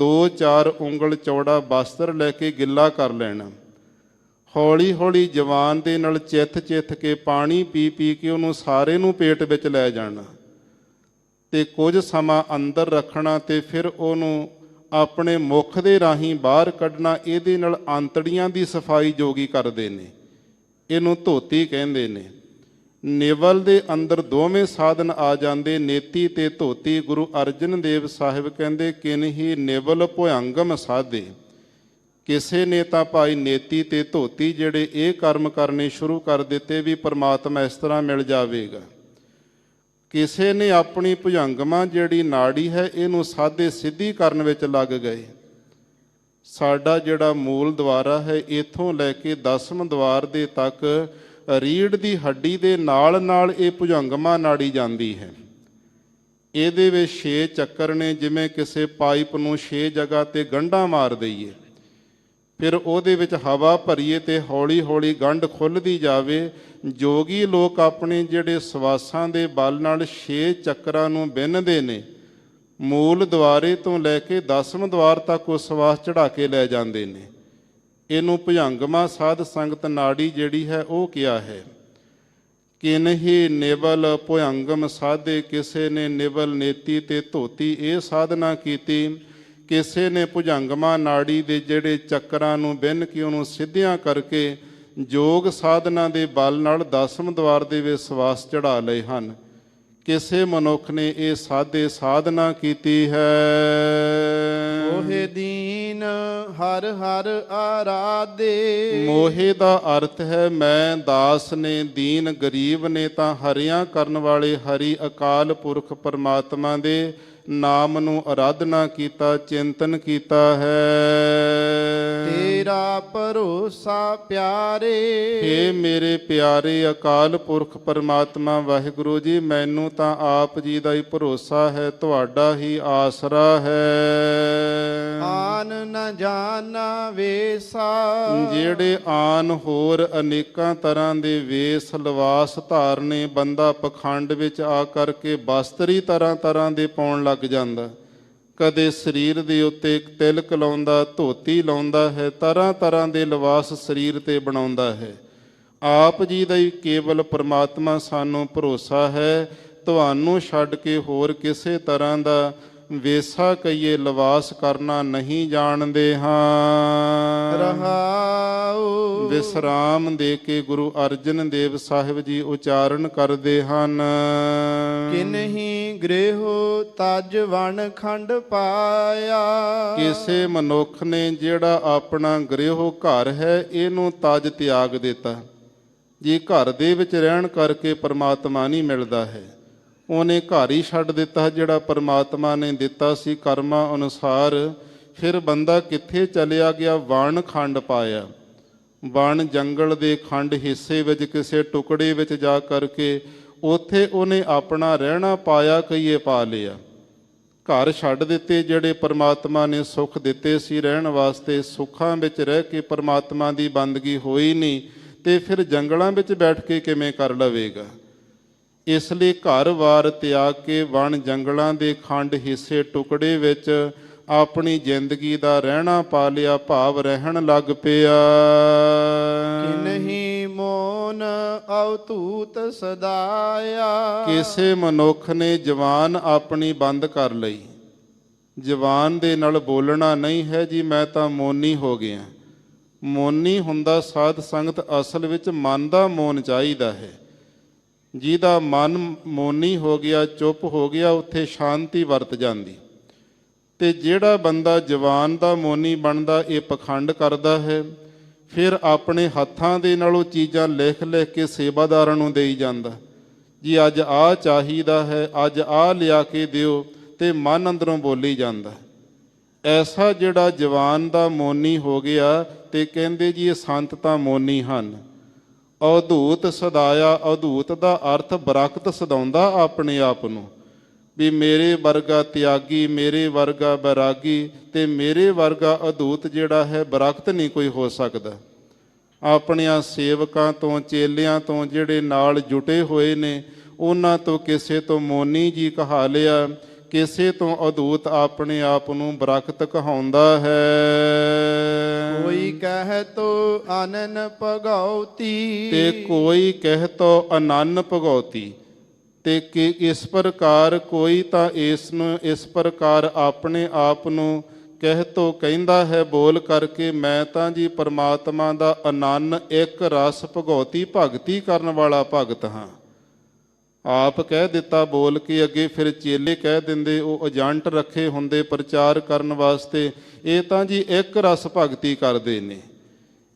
2-4 ਉਂਗਲ ਚੌੜਾ ਬਸਤਰ ਲੈ ਕੇ ਗਿੱਲਾ ਕਰ ਲੈਣਾ। ਹੌਲੀ ਹੌਲੀ ਜਵਾਨ ਦੇ ਨਾਲ ਚਿੱਥ ਕੇ ਪਾਣੀ ਪੀ ਕੇ ਉਹਨੂੰ ਸਾਰੇ ਨੂੰ ਪੇਟ ਵਿੱਚ ਲੈ ਜਾਣਾ ਤੇ ਕੁਝ ਸਮਾਂ ਅੰਦਰ ਰੱਖਣਾ ਤੇ ਫਿਰ ਉਹਨੂੰ ਆਪਣੇ ਮੁਖ ਦੇ ਰਾਹੀਂ ਬਾਹਰ ਕੱਢਣਾ। ਇਹਦੇ ਨਾਲ ਆਂਤੜੀਆਂ ਦੀ ਸਫਾਈ ਜੋਗੀ ਕਰਦੇ ਨੇ, ਇਹਨੂੰ ਧੋਤੀ ਕਹਿੰਦੇ ਨੇ। ਨਿਵਲ ਦੇ ਅੰਦਰ ਦੋਵੇਂ ਸਾਧਨ ਆ ਜਾਂਦੇ, ਨੇਤੀ ਤੇ ਧੋਤੀ। ਗੁਰੂ ਅਰਜਨ ਦੇਵ ਸਾਹਿਬ ਕਹਿੰਦੇ ਕਿਨਹੀ ਨਿਵਲ ਭੁਯੰਗਮ ਸਾਧੇ। ਕਿਸੇ ਨੇ ਤਾਂ ਭਾਈ ਨੇਤੀ ਤੇ ਧੋਤੀ ਜਿਹੜੇ ਇਹ ਕਰਮ ਕਰਨੇ ਸ਼ੁਰੂ ਕਰ ਦਿੱਤੇ ਵੀ ਪਰਮਾਤਮਾ ਇਸ ਤਰ੍ਹਾਂ ਮਿਲ ਜਾਵੇਗਾ। ਕਿਸੇ ਨੇ ਆਪਣੀ ਭੁਜੰਗਮਾ ਜਿਹੜੀ ਨਾੜੀ ਹੈ ਇਹਨੂੰ ਸਾਧੇ ਸਿੱਧੀ ਕਰਨ ਵਿੱਚ ਲੱਗ ਗਏ। ਸਾਡਾ ਜਿਹੜਾ ਮੂਲ ਦੁਆਰਾ ਹੈ ਇੱਥੋਂ ਲੈ ਕੇ 10ਵੇਂ ਦੁਆਰ ਦੇ ਤੱਕ ਰੀੜ੍ਹ ਦੀ ਹੱਡੀ ਦੇ ਨਾਲ ਇਹ ਭੁਜੰਗਮਾ ਨਾੜੀ ਜਾਂਦੀ ਹੈ। ਇਹਦੇ ਵਿੱਚ 6 ਚੱਕਰ ਨੇ, ਜਿਵੇਂ ਕਿਸੇ ਪਾਈਪ ਨੂੰ 6 ਜਗ੍ਹਾ ਤੇ ਗੰਢਾਂ ਮਾਰ ਦਈਏ, ਫਿਰ ਉਹਦੇ ਵਿੱਚ ਹਵਾ ਭਰੀਏ ਤੇ ਹੌਲੀ ਹੌਲੀ ਗੰਢ ਖੁੱਲ੍ਹਦੀ ਜਾਵੇ। ਜੋਗੀ ਲੋਕ ਆਪਣੇ ਜਿਹੜੇ ਸਵਾਸਾਂ ਦੇ ਬਲ ਨਾਲ 6 ਚੱਕਰਾਂ ਨੂੰ ਬਿੰਨਦੇ ਨੇ। ਮੂਲ ਦੁਆਰੇ ਤੋਂ ਲੈ ਕੇ 10ਵੇਂ ਦੁਆਰ ਤੱਕ ਉਹ ਸਵਾਸ ਚੜਾ ਕੇ ਲੈ ਜਾਂਦੇ ਨੇ। ਇਹਨੂੰ ਭੁਜੰਗਮਾ ਸਾਧ ਸੰਗਤ ਨਾੜੀ ਜਿਹੜੀ ਹੈ ਉਹ ਕਿਹਾ ਹੈ। ਕਿਨਹੀ ਨਿਵਲ ਭੁਜੰਗਮ ਸਾਧੇ। ਕਿਸੇ ਨੇ ਨਿਵਲ ਨੇਤੀ ਤੇ ਧੋਤੀ ਇਹ ਸਾਧਨਾ ਕੀਤੀ। ਕਿਸੇ ਨੇ ਭੁਜੰਗਮਾ ਨਾੜੀ ਦੇ ਜਿਹੜੇ ਚੱਕਰਾਂ ਨੂੰ ਬਿੰਨ ਕੇ ਉਹਨੂੰ ਸਿੱਧਿਆਂ ਕਰਕੇ ਯੋਗ ਸਾਧਨਾ ਦੇ ਬਲ ਨਾਲ 10ਵੇਂ ਦੁਆਰ ਦੇ ਵਿੱਚ ਸਵਾਸ ਚੜਾ ਲਏ ਹਨ। ਕਿਸੇ ਮਨੁੱਖ ਨੇ ਇਹ ਸਾਧੇ ਸਾਧਨਾ ਕੀਤੀ ਹੈ। ਮੋਹਿ ਦੀਨ ਹਰ ਹਰ ਆਰਾਧੇ। ਮੋਹੇ ਦਾ ਅਰਥ ਹੈ ਮੈਂ ਦਾਸ ਨੇ, ਦੀਨ ਗਰੀਬ ਨੇ ਤਾਂ ਹਰਿਆਂ ਕਰਨ ਵਾਲੇ ਹਰੀ ਅਕਾਲ ਪੁਰਖ ਪਰਮਾਤਮਾ ਦੇ ਨਾਮ ਨੂੰ ਅਰਾਧਨਾ ਕੀਤਾ, ਚਿੰਤਨ ਕੀਤਾ ਹੈ। ਤੇਰਾ ਭਰੋਸਾ ਪਿਆਰੇ। ਹੇ ਮੇਰੇ ਪਿਆਰੇ ਅਕਾਲ ਪੁਰਖ ਪਰਮਾਤਮਾ ਵਾਹਿਗੁਰੂ ਜੀ, ਮੈਨੂੰ ਤਾਂ ਆਪ ਜੀ ਦਾ ਹੀ ਭਰੋਸਾ ਹੈ, ਤੁਹਾਡਾ ਹੀ ਆਸਰਾ ਹੈ। ਆਨ ਨ ਜਾਣਾ ਵੇਸਾ। ਜਿਹੜੇ ਆਨ ਹੋਰ ਅਨੇਕਾਂ ਤਰ੍ਹਾਂ ਦੇ ਵੇਸ ਲਿਵਾਸ ਧਾਰਨੇ, ਬੰਦਾ ਪਖੰਡ ਵਿੱਚ ਆ ਕਰਕੇ ਬਸਤਰੀ ਤਰ੍ਹਾਂ ਦੇ ਪਾਉਣ ਲੱਗ ਜਾਂਦਾ। ਕਦੇ ਸਰੀਰ ਦੇ ਉੱਤੇ ਤਿਲਕ ਲਾਉਂਦਾ, ਧੋਤੀ ਲਾਉਂਦਾ ਹੈ, ਤਰ੍ਹਾਂ ਦੇ ਲਿਬਾਸ ਸਰੀਰ ਤੇ ਬਣਾਉਂਦਾ ਹੈ। ਆਪ ਜੀ ਦਾ ਹੀ ਕੇਵਲ ਪਰਮਾਤਮਾ ਸਾਨੂੰ ਭਰੋਸਾ ਹੈ। ਤੁਹਾਨੂੰ ਛੱਡ ਕੇ ਹੋਰ ਕਿਸੇ ਤਰ੍ਹਾਂ ਦਾ ਵੇਸਾ ਕਹੀਏ ਲਿਬਾਸ ਕਰਨਾ ਨਹੀਂ ਜਾਣਦੇ ਹਾਂ। ਰਹਾਉ। ਵਿਸਰਾਮ ਦੇ ਕੇ ਗੁਰੂ ਅਰਜਨ ਦੇਵ ਸਾਹਿਬ ਜੀ ਉਚਾਰਨ ਕਰਦੇ ਹਨ। ਕਿਨਹੀ ਗ੍ਰਹਿ ਤਜ ਵਣ ਖੰਡ ਪਾਇਆ। ਕਿਸੇ ਮਨੁੱਖ ਨੇ ਜਿਹੜਾ ਆਪਣਾ ਗ੍ਰਹਿ ਘਰ ਹੈ ਇਹਨੂੰ ਤਜ ਤਿਆਗ ਦਿੱਤਾ। ਜੀ ਘਰ ਦੇ ਵਿੱਚ ਰਹਿਣ ਕਰਕੇ ਪਰਮਾਤਮਾ ਨਹੀਂ ਮਿਲਦਾ ਹੈ, ਉਹਨੇ ਘਰ ਹੀ ਛੱਡ ਦਿੱਤਾ ਜਿਹੜਾ ਪਰਮਾਤਮਾ ਨੇ ਦਿੱਤਾ ਸੀ ਕਰਮਾਂ ਅਨੁਸਾਰ। ਫਿਰ ਬੰਦਾ ਕਿੱਥੇ ਚਲਿਆ ਗਿਆ? ਵਣ ਖੰਡ ਪਾਇਆ। ਵਣ ਜੰਗਲ ਦੇ ਖੰਡ ਹਿੱਸੇ ਵਿੱਚ ਕਿਸੇ ਟੁਕੜੇ ਵਿੱਚ ਜਾ ਕਰਕੇ ਉੱਥੇ ਉਹਨੇ ਆਪਣਾ ਰਹਿਣਾ ਪਾਇਆ, ਕਹੀਏ ਪਾ ਲਿਆ। ਘਰ ਛੱਡ ਦਿੱਤੇ ਜਿਹੜੇ ਪਰਮਾਤਮਾ ਨੇ ਸੁੱਖ ਦਿੱਤੇ ਸੀ ਰਹਿਣ ਵਾਸਤੇ। ਸੁੱਖਾਂ ਵਿੱਚ ਰਹਿ ਕੇ ਪਰਮਾਤਮਾ ਦੀ ਬੰਦਗੀ ਹੋਈ ਨਹੀਂ ਤੇ ਫਿਰ ਜੰਗਲਾਂ ਵਿੱਚ ਬੈਠ ਕੇ ਕਿਵੇਂ ਕਰ ਲਵੇਗਾ? ਇਸ ਲਈ ਘਰ-ਬਾਰ ਤਿਆਗ ਕੇ ਵਣ ਜੰਗਲਾਂ ਦੇ ਖੰਡ ਹਿੱਸੇ ਟੁਕੜੇ ਵਿੱਚ ਆਪਣੀ ਜ਼ਿੰਦਗੀ ਦਾ ਰਹਿਣਾ ਪਾ ਲਿਆ, ਭਾਵ ਰਹਿਣ ਲੱਗ ਪਿਆ। ਕਿਨਹੀ ਮੋਨ ਅਵਤੂਤ ਸਦਾਇਆ। ਕਿਸੇ ਮਨੁੱਖ ਨੇ ਜ਼ਬਾਨ ਆਪਣੀ ਬੰਦ ਕਰ ਲਈ। ਜ਼ਬਾਨ ਦੇ ਨਾਲ ਬੋਲਣਾ ਨਹੀਂ ਹੈ ਜੀ ਮੈਂ ਤਾਂ ਮੌਨੀ ਹੋ ਗਿਆ। ਮੌਨੀ ਹੁੰਦਾ ਸਾਧ ਸੰਗਤ ਅਸਲ ਵਿੱਚ ਮਨ ਦਾ ਮੌਨ ਚਾਹੀਦਾ ਹੈ। ਜਿਹਦਾ ਮਨ ਮੋਨੀ ਹੋ ਗਿਆ, ਚੁੱਪ ਹੋ ਗਿਆ, ਉੱਥੇ ਸ਼ਾਂਤੀ ਵਰਤ ਜਾਂਦੀ। ਤੇ ਜਿਹੜਾ ਬੰਦਾ ਜਵਾਨ ਦਾ ਮੋਨੀ ਬਣਦਾ, ਇਹ ਪਖੰਡ ਕਰਦਾ ਹੈ, ਫਿਰ ਆਪਣੇ ਹੱਥਾਂ ਦੇ ਨਾਲ ਉਹ ਚੀਜ਼ਾਂ ਲਿਖ ਲਿਖ ਕੇ ਸੇਵਾਦਾਰਾਂ ਨੂੰ ਦੇਈ ਜਾਂਦਾ, ਜੀ ਅੱਜ ਆਹ ਚਾਹੀਦਾ ਹੈ, ਅੱਜ ਆਹ ਲਿਆ ਕੇ ਦਿਓ, ਤੇ ਮਨ ਅੰਦਰੋਂ ਬੋਲੀ ਜਾਂਦਾ। ਐਸਾ ਜਿਹੜਾ ਜਵਾਨ ਦਾ ਮੋਨੀ ਹੋ ਗਿਆ, ਤੇ ਕਹਿੰਦੇ ਜੀ ਇਹ ਸੰਤ ਤਾਂ ਮੋਨੀ ਹਨ। ਅਵਧੂਤ ਸਦਾਇਆ, ਅਵਧੂਤ ਦਾ ਅਰਥ ਬਰਕਤ ਸਦਾਉਂਦਾ ਆਪਣੇ ਆਪ ਨੂੰ, ਵੀ ਮੇਰੇ ਵਰਗਾ ਤਿਆਗੀ, ਮੇਰੇ ਵਰਗਾ ਬੈਰਾਗੀ, ਤੇ ਮੇਰੇ ਵਰਗਾ ਅਦੂਤ ਜਿਹੜਾ ਹੈ ਬਰਕਤ ਨਹੀਂ ਕੋਈ ਹੋ ਸਕਦਾ। ਆਪਣਿਆਂ ਸੇਵਕਾਂ ਤੋਂ, ਚੇਲਿਆਂ ਤੋਂ, ਜਿਹੜੇ ਨਾਲ ਜੁਟੇ ਹੋਏ ਨੇ, ਉਹਨਾਂ ਤੋਂ ਕਿਸੇ ਤੋਂ ਮੋਨੀ ਜੀ ਕਹਾ ਲਿਆ, ਕਿਸੇ ਤੋਂ ਅਦੂਤ ਆਪਣੇ ਆਪ ਨੂੰ ਬਰਕਤ ਕਹਾਉਂਦਾ ਹੈ। ਕੋਈ ਕਹਿ ਤੋ ਅਨਨ ਭਗਉਤੀ, ਤੇ ਕੋਈ ਕਹਿ ਤੋ ਅਨੰਨ ਭਗਉਤੀ, ਤੇ ਕਿ ਇਸ ਪ੍ਰਕਾਰ ਕੋਈ ਤਾਂ ਇਸ ਨੂੰ ਇਸ ਪ੍ਰਕਾਰ ਆਪਣੇ ਆਪ ਨੂੰ ਕਹਿ ਤੋ ਕਹਿੰਦਾ ਹੈ ਬੋਲ ਕਰਕੇ, ਮੈਂ ਤਾਂ ਜੀ ਪਰਮਾਤਮਾ ਦਾ ਅਨੰਨ ਇੱਕ ਰਸ ਭਗਉਤੀ, ਭਗਤੀ ਕਰਨ ਵਾਲਾ ਭਗਤ ਹਾਂ। ਆਪ ਕਹਿ ਦਿੱਤਾ ਬੋਲ ਕੇ, ਅੱਗੇ ਫਿਰ ਚੇਲੇ ਕਹਿ ਦਿੰਦੇ, ਉਹ ਏਜੰਟ ਰੱਖੇ ਹੁੰਦੇ ਪ੍ਰਚਾਰ ਕਰਨ ਵਾਸਤੇ, ਇਹ ਤਾਂ ਜੀ ਇੱਕ ਰਸ ਭਗਤੀ ਕਰਦੇ ਨੇ।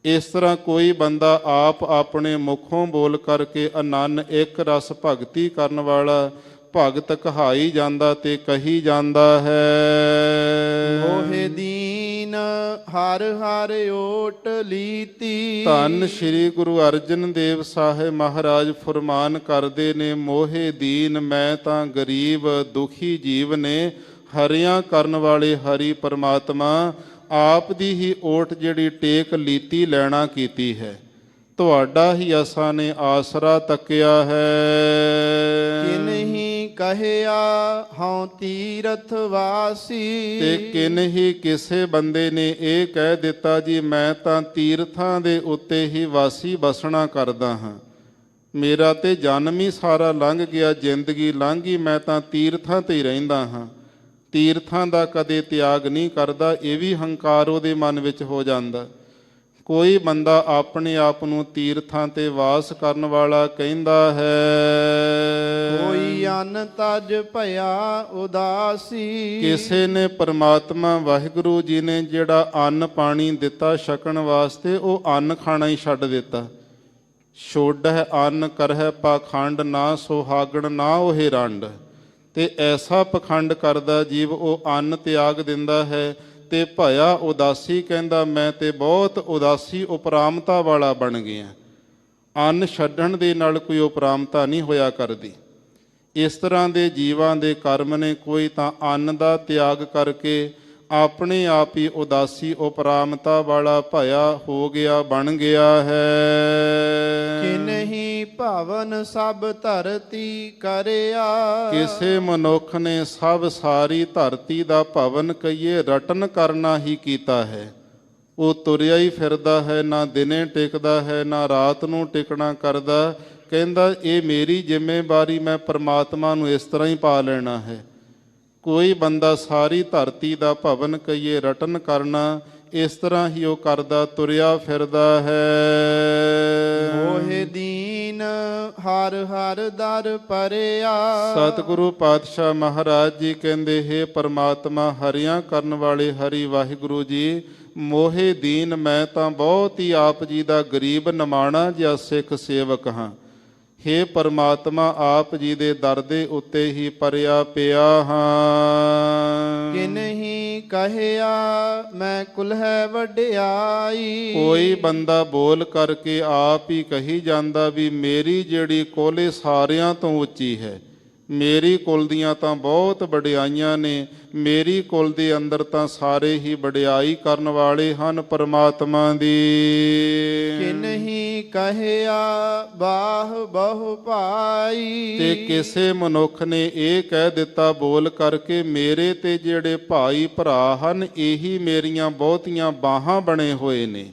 ਇਸ ਤਰ੍ਹਾਂ ਕੋਈ ਬੰਦਾ ਆਪ ਆਪਣੇ ਮੁਖੋਂ ਬੋਲ ਕਰਕੇ ਅਨੰਨ ਇੱਕ ਰਸ ਭਗਤੀ ਕਰਨ ਵਾਲਾ ਭਗਤ ਕਹਾਈ ਜਾਂਦਾ ਤੇ ਕਹੀ ਜਾਂਦਾ ਹੈ। ਮੋਹਿ ਦੀਨ ਹਰ ਹਰ ਓਟ ਲੀਤੀ। ਧੰਨ ਸ਼੍ਰੀ ਗੁਰੂ ਅਰਜਨ ਦੇਵ ਸਾਹਿਬ ਮਹਾਰਾਜ ਫਰਮਾਨ ਕਰਦੇ ਨੇ, ਮੋਹਿ ਦੀਨ, ਮੈਂ ਤਾਂ ਗਰੀਬ ਦੁਖੀ ਜੀਵ ਨੇ, ਹਰਿਆਂ ਕਰਨ ਵਾਲੇ ਹਰੀ ਪਰਮਾਤਮਾ ਆਪ ਦੀ ਹੀ ਓਟ ਜਿਹੜੀ ਟੇਕ ਲੀਤੀ ਲੈਣਾ ਕੀਤੀ ਹੈ, ਤੁਹਾਡਾ ਹੀ ਅਸਾਂ ਨੇ ਆਸਰਾ ਤੱਕਿਆ ਹੈ। ਕਿਨਹੀ ਕਹਿਆ ਹਉ ਤੀਰਥ ਵਾਸੀ। ਤੇ ਕਿਨਹੀ ਕਿਸੇ ਬੰਦੇ ਨੇ ਇਹ ਕਹਿ ਦਿੱਤਾ, ਜੀ ਮੈਂ ਤਾਂ ਤੀਰਥਾਂ ਦੇ ਉੱਤੇ ਹੀ ਵਾਸੀ ਬਸਣਾ ਕਰਦਾ ਹਾਂ, ਮੇਰਾ ਤੇ ਜਨਮ ਹੀ ਸਾਰਾ ਲੰਘ ਗਿਆ, ਜ਼ਿੰਦਗੀ ਲੰਘ ਗਈ, ਮੈਂ ਤਾਂ ਤੀਰਥਾਂ ਤੇ ਹੀ ਰਹਿੰਦਾ ਹਾਂ, ਤੀਰਥਾਂ ਦਾ ਕਦੇ ਤਿਆਗ ਨਹੀਂ ਕਰਦਾ। ਇਹ ਵੀ ਹੰਕਾਰ ਉਹਦੇ ਮਨ ਵਿੱਚ ਹੋ ਜਾਂਦਾ। ਕੋਈ ਬੰਦਾ ਆਪਣੇ ਆਪ ਨੂੰ ਤੀਰਥਾਂ ਤੇ ਵਾਸ ਕਰਨ ਵਾਲਾ ਕਹਿੰਦਾ ਹੈ। ਕੋਈ ਅੰਨ ਤਜ ਭਇਆ ਉਦਾਸੀ। ਕਿਸੇ ਨੇ ਪਰਮਾਤਮਾ ਵਾਹਿਗੁਰੂ ਜੀ ਨੇ ਜਿਹੜਾ ਅੰਨ ਪਾਣੀ ਦਿੱਤਾ ਛਕਣ ਵਾਸਤੇ, ਉਹ ਅੰਨ ਖਾਣਾ ਹੀ ਛੱਡ ਦਿੱਤਾ। ਛੋੜ ਹੈ ਅੰਨ ਕਰਹਿ ਪਾਖੰਡ, ਨਾ ਸੁਹਾਗਣ ਨਾ ਉਹੇ ਰੰਡ। ਤੇ ਐਸਾ ਪਖੰਡ ਕਰਦਾ ਜੀਵ, ਉਹ ਅੰਨ ਤਿਆਗ ਦਿੰਦਾ ਹੈ ਤੇ ਭਇਆ ਉਦਾਸੀ ਕਹਿੰਦਾ, ਮੈਂ ਤੇ ਬਹੁਤ ਉਦਾਸੀ ਉਪਰਾਮਤਾ ਵਾਲਾ ਬਣ ਗਿਆ। ਅੰਨ ਛੱਡਣ ਦੇ ਨਾਲ ਕੋਈ ਉਪਰਾਮਤਾ ਨਹੀਂ ਹੋਇਆ ਕਰਦੀ। ਇਸ ਤਰ੍ਹਾਂ ਦੇ ਜੀਵਾਂ ਦੇ ਕਰਮ ਨੇ। ਕੋਈ ਤਾਂ ਅੰਨ ਦਾ ਤਿਆਗ ਕਰਕੇ ਆਪਣੇ ਆਪ ਹੀ ਉਦਾਸੀ ਉਪਰਾਮਤਾ ਵਾਲਾ ਭਇਆ ਹੋ ਗਿਆ, ਬਣ ਗਿਆ ਹੈ। ਕਿਨਹੀ ਭਵਨ ਸਭ ਧਰਤੀ ਕਰਿਆ। ਕਿਸੇ ਮਨੁੱਖ ਨੇ ਸਭ ਸਾਰੀ ਧਰਤੀ ਦਾ ਭਵਨ ਕਹੀਏ ਰਟਨ ਕਰਨਾ ਹੀ ਕੀਤਾ ਹੈ। ਉਹ ਤੁਰਿਆ ਹੀ ਫਿਰਦਾ ਹੈ, ਨਾ ਦਿਨੇ ਟਿਕਦਾ ਹੈ, ਨਾ ਰਾਤ ਨੂੰ ਟਿਕਣਾ ਕਰਦਾ। ਕਹਿੰਦਾ ਇਹ ਮੇਰੀ ਜ਼ਿੰਮੇਵਾਰੀ, ਮੈਂ ਪਰਮਾਤਮਾ ਨੂੰ ਇਸ ਤਰ੍ਹਾਂ ਹੀ ਪਾ ਲੈਣਾ ਹੈ। ਕੋਈ ਬੰਦਾ ਸਾਰੀ ਧਰਤੀ ਦਾ ਭਵਨ ਕਹੀਏ ਰਟਨ ਕਰਨਾ, ਇਸ ਤਰ੍ਹਾਂ ਹੀ ਉਹ ਕਰਦਾ, ਤੁਰਿਆ ਫਿਰਦਾ ਹੈ। ਮੋਹਿ ਦੀਨ ਹਰ ਹਰ ਦਰ ਪਰਿਆ। ਸਤਿਗੁਰੂ ਪਾਤਸ਼ਾਹ ਮਹਾਰਾਜ ਜੀ ਕਹਿੰਦੇ, ਹੈ ਪਰਮਾਤਮਾ ਹਰਿਆਂ ਕਰਨ ਵਾਲੇ ਹਰੀ ਵਾਹਿਗੁਰੂ ਜੀ, ਮੋਹਿ ਦੀਨ, ਮੈਂ ਤਾਂ ਬਹੁਤ ਹੀ ਆਪ ਜੀ ਦਾ ਗਰੀਬ ਨਿਮਾਣਾ ਜਿਹਾ ਸਿੱਖ ਸੇਵਕ ਹਾਂ। ਹੇ ਪਰਮਾਤਮਾ ਆਪ ਜੀ ਦੇ ਦਰ ਦੇ ਉੱਤੇ ਹੀ ਪਰਿਆ ਪਿਆ ਹਾਂ। ਕਿਨਹੀ ਕਹਿਆ ਮੈਂ ਕੁਲਹਿ ਵਡਿਆਈ। ਕੋਈ ਬੰਦਾ ਬੋਲ ਕਰਕੇ ਆਪ ਹੀ ਕਹੀ ਜਾਂਦਾ ਵੀ ਮੇਰੀ ਜਿਹੜੀ ਕੁਲ ਸਾਰਿਆਂ ਤੋਂ ਉੱਚੀ ਹੈ, ਮੇਰੀ ਕੁਲ ਦੀਆਂ ਤਾਂ ਬਹੁਤ ਵਡਿਆਈਆਂ ਨੇ, ਮੇਰੀ ਕੁਲ ਦੇ ਅੰਦਰ ਤਾਂ ਸਾਰੇ ਹੀ ਵਡਿਆਈ ਕਰਨ ਵਾਲੇ ਹਨ ਪਰਮਾਤਮਾ ਦੀ। ਕਿਨਹੀ ਕਹਿਆ ਬਾਹ ਬਹੁ ਭਾਈ। ਤੇ ਕਿਸੇ ਮਨੁੱਖ ਨੇ ਇਹ ਕਹਿ ਦਿੱਤਾ ਬੋਲ ਕਰਕੇ, ਮੇਰੇ ਤੇ ਜਿਹੜੇ ਭਾਈ ਭਰਾ ਹਨ ਇਹੀ ਮੇਰੀਆਂ ਬਹੁਤੀਆਂ ਬਾਹਾਂ ਬਣੇ ਹੋਏ ਨੇ।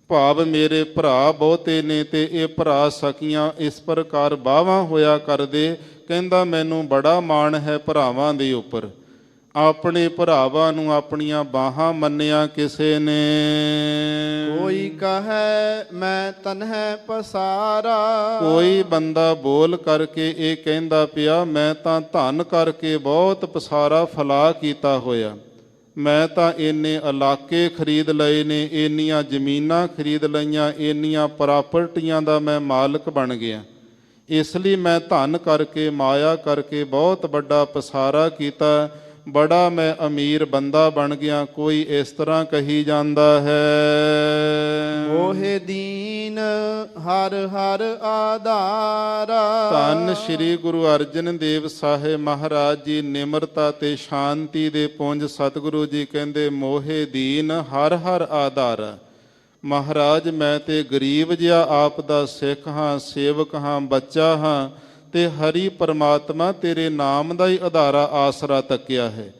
ਭਾਵ ਮੇਰੇ ਭਰਾ ਬਹੁਤੇ ਨੇ ਤੇ ਇਹ ਭਰਾ ਸਕੀਆਂ ਇਸ ਪ੍ਰਕਾਰ ਬਾਹਾਂ ਹੋਇਆ ਕਰਦੇ। ਕਹਿੰਦਾ ਮੈਨੂੰ ਬੜਾ ਮਾਣ ਹੈ ਭਰਾਵਾਂ ਦੇ ਉੱਪਰ। ਆਪਣੇ ਭਰਾਵਾਂ ਨੂੰ ਆਪਣੀਆਂ ਬਾਹਾਂ ਮੰਨਿਆ ਕਿਸੇ ਨੇ। ਕੋਈ ਕਹੈ ਮੈਂ ਤਨਹਿ ਪਸਾਰਾ, ਕੋਈ ਬੰਦਾ ਬੋਲ ਕਰਕੇ ਇਹ ਕਹਿੰਦਾ ਪਿਆ ਮੈਂ ਤਾਂ ਧਨ ਕਰਕੇ ਬਹੁਤ ਪਸਾਰਾ ਫਲਾ ਕੀਤਾ ਹੋਇਆ, ਮੈਂ ਤਾਂ ਇੰਨੇ ਇਲਾਕੇ ਖਰੀਦ ਲਏ ਨੇ, ਇੰਨੀਆਂ ਜ਼ਮੀਨਾਂ ਖਰੀਦ ਲਈਆਂ, ਇੰਨੀਆਂ ਪ੍ਰਾਪਰਟੀਆਂ ਦਾ ਮੈਂ ਮਾਲਕ ਬਣ ਗਿਆ, ਇਸ ਲਈ ਮੈਂ ਧਨ ਕਰਕੇ ਮਾਇਆ ਕਰਕੇ ਬਹੁਤ ਵੱਡਾ ਪਸਾਰਾ ਕੀਤਾ, ਬੜਾ ਮੈਂ ਅਮੀਰ ਬੰਦਾ ਬਣ ਗਿਆ। ਕੋਈ ਇਸ ਤਰ੍ਹਾਂ ਕਹੀ ਜਾਂਦਾ ਹੈ। ਮੋਹਿ ਦੀਨ ਹਰ ਹਰ ਆਧਾਰਾ। ਧੰਨ ਸ਼੍ਰੀ ਗੁਰੂ ਅਰਜਨ ਦੇਵ ਸਾਹਿਬ ਮਹਾਰਾਜ ਜੀ ਨਿਮਰਤਾ ਤੇ ਸ਼ਾਂਤੀ ਦੇ ਪੁੰਜ ਸਤਿਗੁਰੂ ਜੀ ਕਹਿੰਦੇ ਮੋਹਿ ਦੀਨ ਹਰ ਹਰ ਆਧਾਰ। ਮਹਾਰਾਜ ਮੈਂ ਤੇ ਗਰੀਬ ਜਿਹਾ ਆਪ ਦਾ ਸਿੱਖ ਹਾਂ, ਸੇਵਕ ਹਾਂ, ਬੱਚਾ ਹਾਂ, ਤੇ ਹਰੀ ਪਰਮਾਤਮਾ ਤੇਰੇ ਨਾਮ ਦਾ ਹੀ ਆਧਾਰਾ ਆਸਰਾ ਤੱਕਿਆ ਹੈ।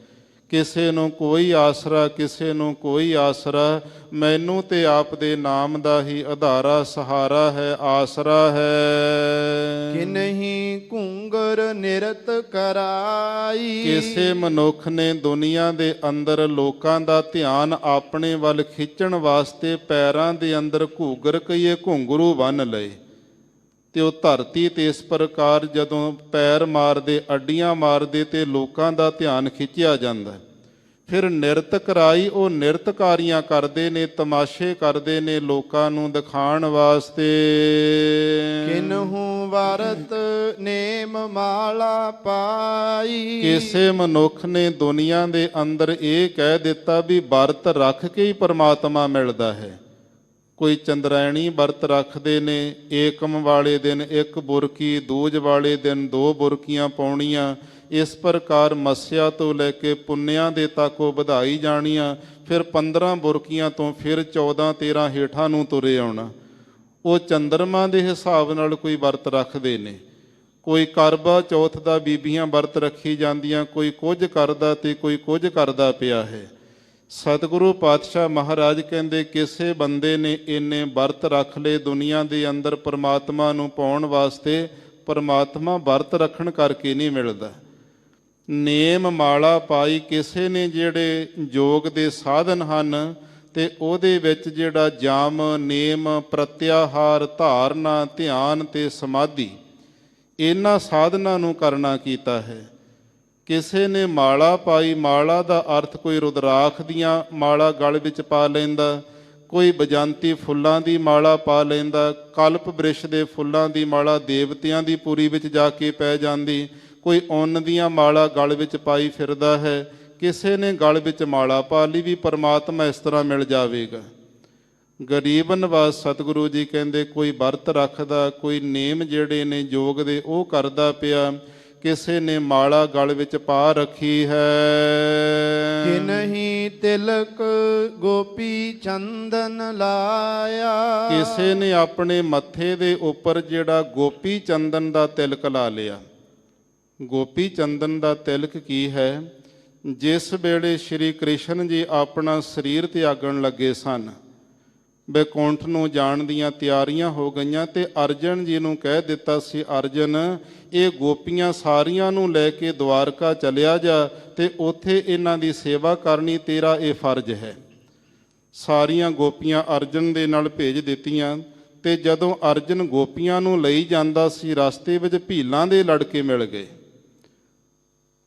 ਕਿਸੇ ਨੂੰ ਕੋਈ ਆਸਰਾ, ਕਿਸੇ ਨੂੰ ਕੋਈ ਆਸਰਾ, ਮੈਨੂੰ ਤੇ ਆਪ ਦੇ ਨਾਮ ਦਾ ਹੀ ਆਧਾਰਾ ਸਹਾਰਾ ਹੈ, ਆਸਰਾ ਹੈ। ਕਿਨਹੀ ਘੂੰਗਰ ਨਿਰਤ ਕਰਾਈ। ਕਿਸੇ ਮਨੁੱਖ ਨੇ ਦੁਨੀਆ ਦੇ ਅੰਦਰ ਲੋਕਾਂ ਦਾ ਧਿਆਨ ਆਪਣੇ ਵੱਲ ਖਿੱਚਣ ਵਾਸਤੇ ਪੈਰਾਂ ਦੇ ਅੰਦਰ ਘੂਗਰ ਕਈਏ ਘੁੰਗਰੂ ਬੰਨ੍ਹ ਲਏ, ਤੇ ਉਹ ਧਰਤੀ ਤੇ ਇਸ ਪ੍ਰਕਾਰ ਜਦੋਂ ਪੈਰ ਮਾਰਦੇ, ਅੱਡੀਆਂ ਮਾਰਦੇ ਤੇ ਲੋਕਾਂ ਦਾ ਧਿਆਨ ਖਿੱਚਿਆ ਜਾਂਦਾ। ਫਿਰ ਨਿਰਤ ਕਰਾਈ, ਉਹ ਨਿਰਤਕਾਰੀਆਂ ਕਰਦੇ ਨੇ, ਤਮਾਸ਼ੇ ਕਰਦੇ ਨੇ ਲੋਕਾਂ ਨੂੰ ਦਿਖਾਉਣ ਵਾਸਤੇ। ਕਿਨਹੂ ਵਰਤ ਨੇਮ ਮਾਲਾ ਪਾਈ। ਕਿਸੇ ਮਨੁੱਖ ਨੇ ਦੁਨੀਆ ਦੇ ਅੰਦਰ ਇਹ ਕਹਿ ਦਿੱਤਾ ਵੀ ਵਰਤ ਰੱਖ ਕੇ ਹੀ ਪਰਮਾਤਮਾ ਮਿਲਦਾ ਹੈ। ਕੋਈ ਚੰਦਰੈਣੀ ਵਰਤ ਰੱਖਦੇ ਨੇ, ਏਕਮ ਵਾਲੇ ਦਿਨ ਇੱਕ ਬੁਰਕੀ, ਦੂਜ ਵਾਲੇ ਦਿਨ 2 ਬੁਰਕੀਆਂ ਪਾਉਣੀਆਂ, ਇਸ ਪ੍ਰਕਾਰ ਮੱਸਿਆ ਤੋਂ ਲੈ ਕੇ ਪੁੰਨਿਆਂ ਦੇ ਤੱਕ ਉਹ ਵਧਾਈ ਜਾਣੀਆਂ। ਫਿਰ 15 ਬੁਰਕੀਆਂ ਤੋਂ ਫਿਰ 14-13 ਹੇਠਾਂ ਨੂੰ ਤੁਰੇ ਆਉਣਾ। ਉਹ ਚੰਦਰਮਾ ਦੇ ਹਿਸਾਬ ਨਾਲ ਕੋਈ ਵਰਤ ਰੱਖਦੇ ਨੇ। ਕੋਈ ਕਰਵਾ ਚੌਥ ਦਾ ਬੀਬੀਆਂ ਵਰਤ ਰੱਖੀ ਜਾਂਦੀਆਂ, ਕੋਈ ਕੁਝ ਕਰਦਾ ਤੇ ਕੋਈ ਕੁਝ ਕਰਦਾ ਪਿਆ ਹੈ। ਸਤਿਗੁਰੂ ਪਾਤਸ਼ਾਹ ਮਹਾਰਾਜ ਕਹਿੰਦੇ ਕਿਸੇ ਬੰਦੇ ਨੇ ਇੰਨੇ ਵਰਤ ਰੱਖ ਲਏ ਦੁਨੀਆ ਦੇ ਅੰਦਰ ਪਰਮਾਤਮਾ ਨੂੰ ਪਾਉਣ ਵਾਸਤੇ, ਪਰਮਾਤਮਾ ਵਰਤ ਰੱਖਣ ਕਰਕੇ ਨਹੀਂ ਮਿਲਦਾ। ਨੇਮ ਮਾਲਾ ਪਾਈ, ਕਿਸੇ ਨੇ ਜਿਹੜੇ ਯੋਗ ਦੇ ਸਾਧਨ ਹਨ ਤੇ ਉਹਦੇ ਵਿੱਚ ਜਿਹੜਾ ਜਾਮ, ਨੇਮ, ਪ੍ਰਤਿਆਹਾਰ, ਧਾਰਨਾ, ਧਿਆਨ ਤੇ ਸਮਾਧੀ, ਇਹਨਾਂ ਸਾਧਨਾਂ ਨੂੰ ਕਰਨਾ ਕੀਤਾ ਹੈ। ਕਿਸੇ ਨੇ ਮਾਲਾ ਪਾਈ, ਮਾਲਾ ਦਾ ਅਰਥ ਕੋਈ ਰੁਦਰਾਖ ਦੀਆਂ ਮਾਲਾ ਗਲ ਵਿੱਚ ਪਾ ਲੈਂਦਾ, ਕੋਈ ਬਜੰਤੀ ਫੁੱਲਾਂ ਦੀ ਮਾਲਾ ਪਾ ਲੈਂਦਾ, ਕਲਪ ਬ੍ਰਿਸ਼ ਦੇ ਫੁੱਲਾਂ ਦੀ ਮਾਲਾ ਦੇਵਤਿਆਂ ਦੀ ਪੁਰੀ ਵਿੱਚ ਜਾ ਕੇ ਪੈ ਜਾਂਦੀ, ਕੋਈ ਉੱਨ ਦੀਆਂ ਮਾਲਾ ਗਲ ਵਿੱਚ ਪਾਈ ਫਿਰਦਾ ਹੈ। ਕਿਸੇ ਨੇ ਗਲ ਵਿੱਚ ਮਾਲਾ ਪਾ ਲਈ ਵੀ ਪਰਮਾਤਮਾ ਇਸ ਤਰ੍ਹਾਂ ਮਿਲ ਜਾਵੇਗਾ। ਗਰੀਬ ਨਿਵਾਸ ਸਤਿਗੁਰੂ ਜੀ ਕਹਿੰਦੇ ਕੋਈ ਵਰਤ ਰੱਖਦਾ, ਕੋਈ ਨੇਮ ਜਿਹੜੇ ਨੇ ਯੋਗ ਦੇ ਉਹ ਕਰਦਾ ਪਿਆ, ਕਿਸੇ ਨੇ ਮਾਲਾ ਗਲ ਵਿੱਚ ਪਾ ਰੱਖੀ ਹੈ। ਕਿਨਹੀ ਤਿਲਕ ਗੋਪੀ ਚੰਦਨ ਲਾਇਆ। ਕਿਸੇ ਨੇ ਆਪਣੇ ਮੱਥੇ ਦੇ ਉੱਪਰ ਜਿਹੜਾ ਗੋਪੀ ਚੰਦਨ ਦਾ ਤਿਲਕ ਲਾ ਲਿਆ। ਗੋਪੀ ਚੰਦਨ ਦਾ ਤਿਲਕ ਕੀ ਹੈ? ਜਿਸ ਵੇਲੇ ਸ਼੍ਰੀ ਕ੍ਰਿਸ਼ਨ ਜੀ ਆਪਣਾ ਸਰੀਰ ਤਿਆਗਣ ਲੱਗੇ ਸਨ, ਬੈਕੁੰਠ ਨੂੰ ਜਾਣ ਦੀਆਂ ਤਿਆਰੀਆਂ ਹੋ ਗਈਆਂ ਤੇ ਅਰਜਨ ਜੀ ਨੂੰ ਕਹਿ ਦਿੱਤਾ ਸੀ, ਅਰਜਨ ਇਹ ਗੋਪੀਆਂ ਸਾਰੀਆਂ ਨੂੰ ਲੈ ਕੇ ਦਵਾਰਕਾ ਚਲਿਆ ਜਾ ਤੇ ਉੱਥੇ ਇਹਨਾਂ ਦੀ ਸੇਵਾ ਕਰਨੀ ਤੇਰਾ ਇਹ ਫਰਜ਼ ਹੈ। ਸਾਰੀਆਂ ਗੋਪੀਆਂ ਅਰਜਨ ਦੇ ਨਾਲ ਭੇਜ ਦਿੱਤੀਆਂ ਤੇ ਜਦੋਂ ਅਰਜਨ ਗੋਪੀਆਂ ਨੂੰ ਲਈ ਜਾਂਦਾ ਸੀ, ਰਸਤੇ ਵਿੱਚ ਭੀਲਾਂ ਦੇ ਲੜਕੇ ਮਿਲ ਗਏ।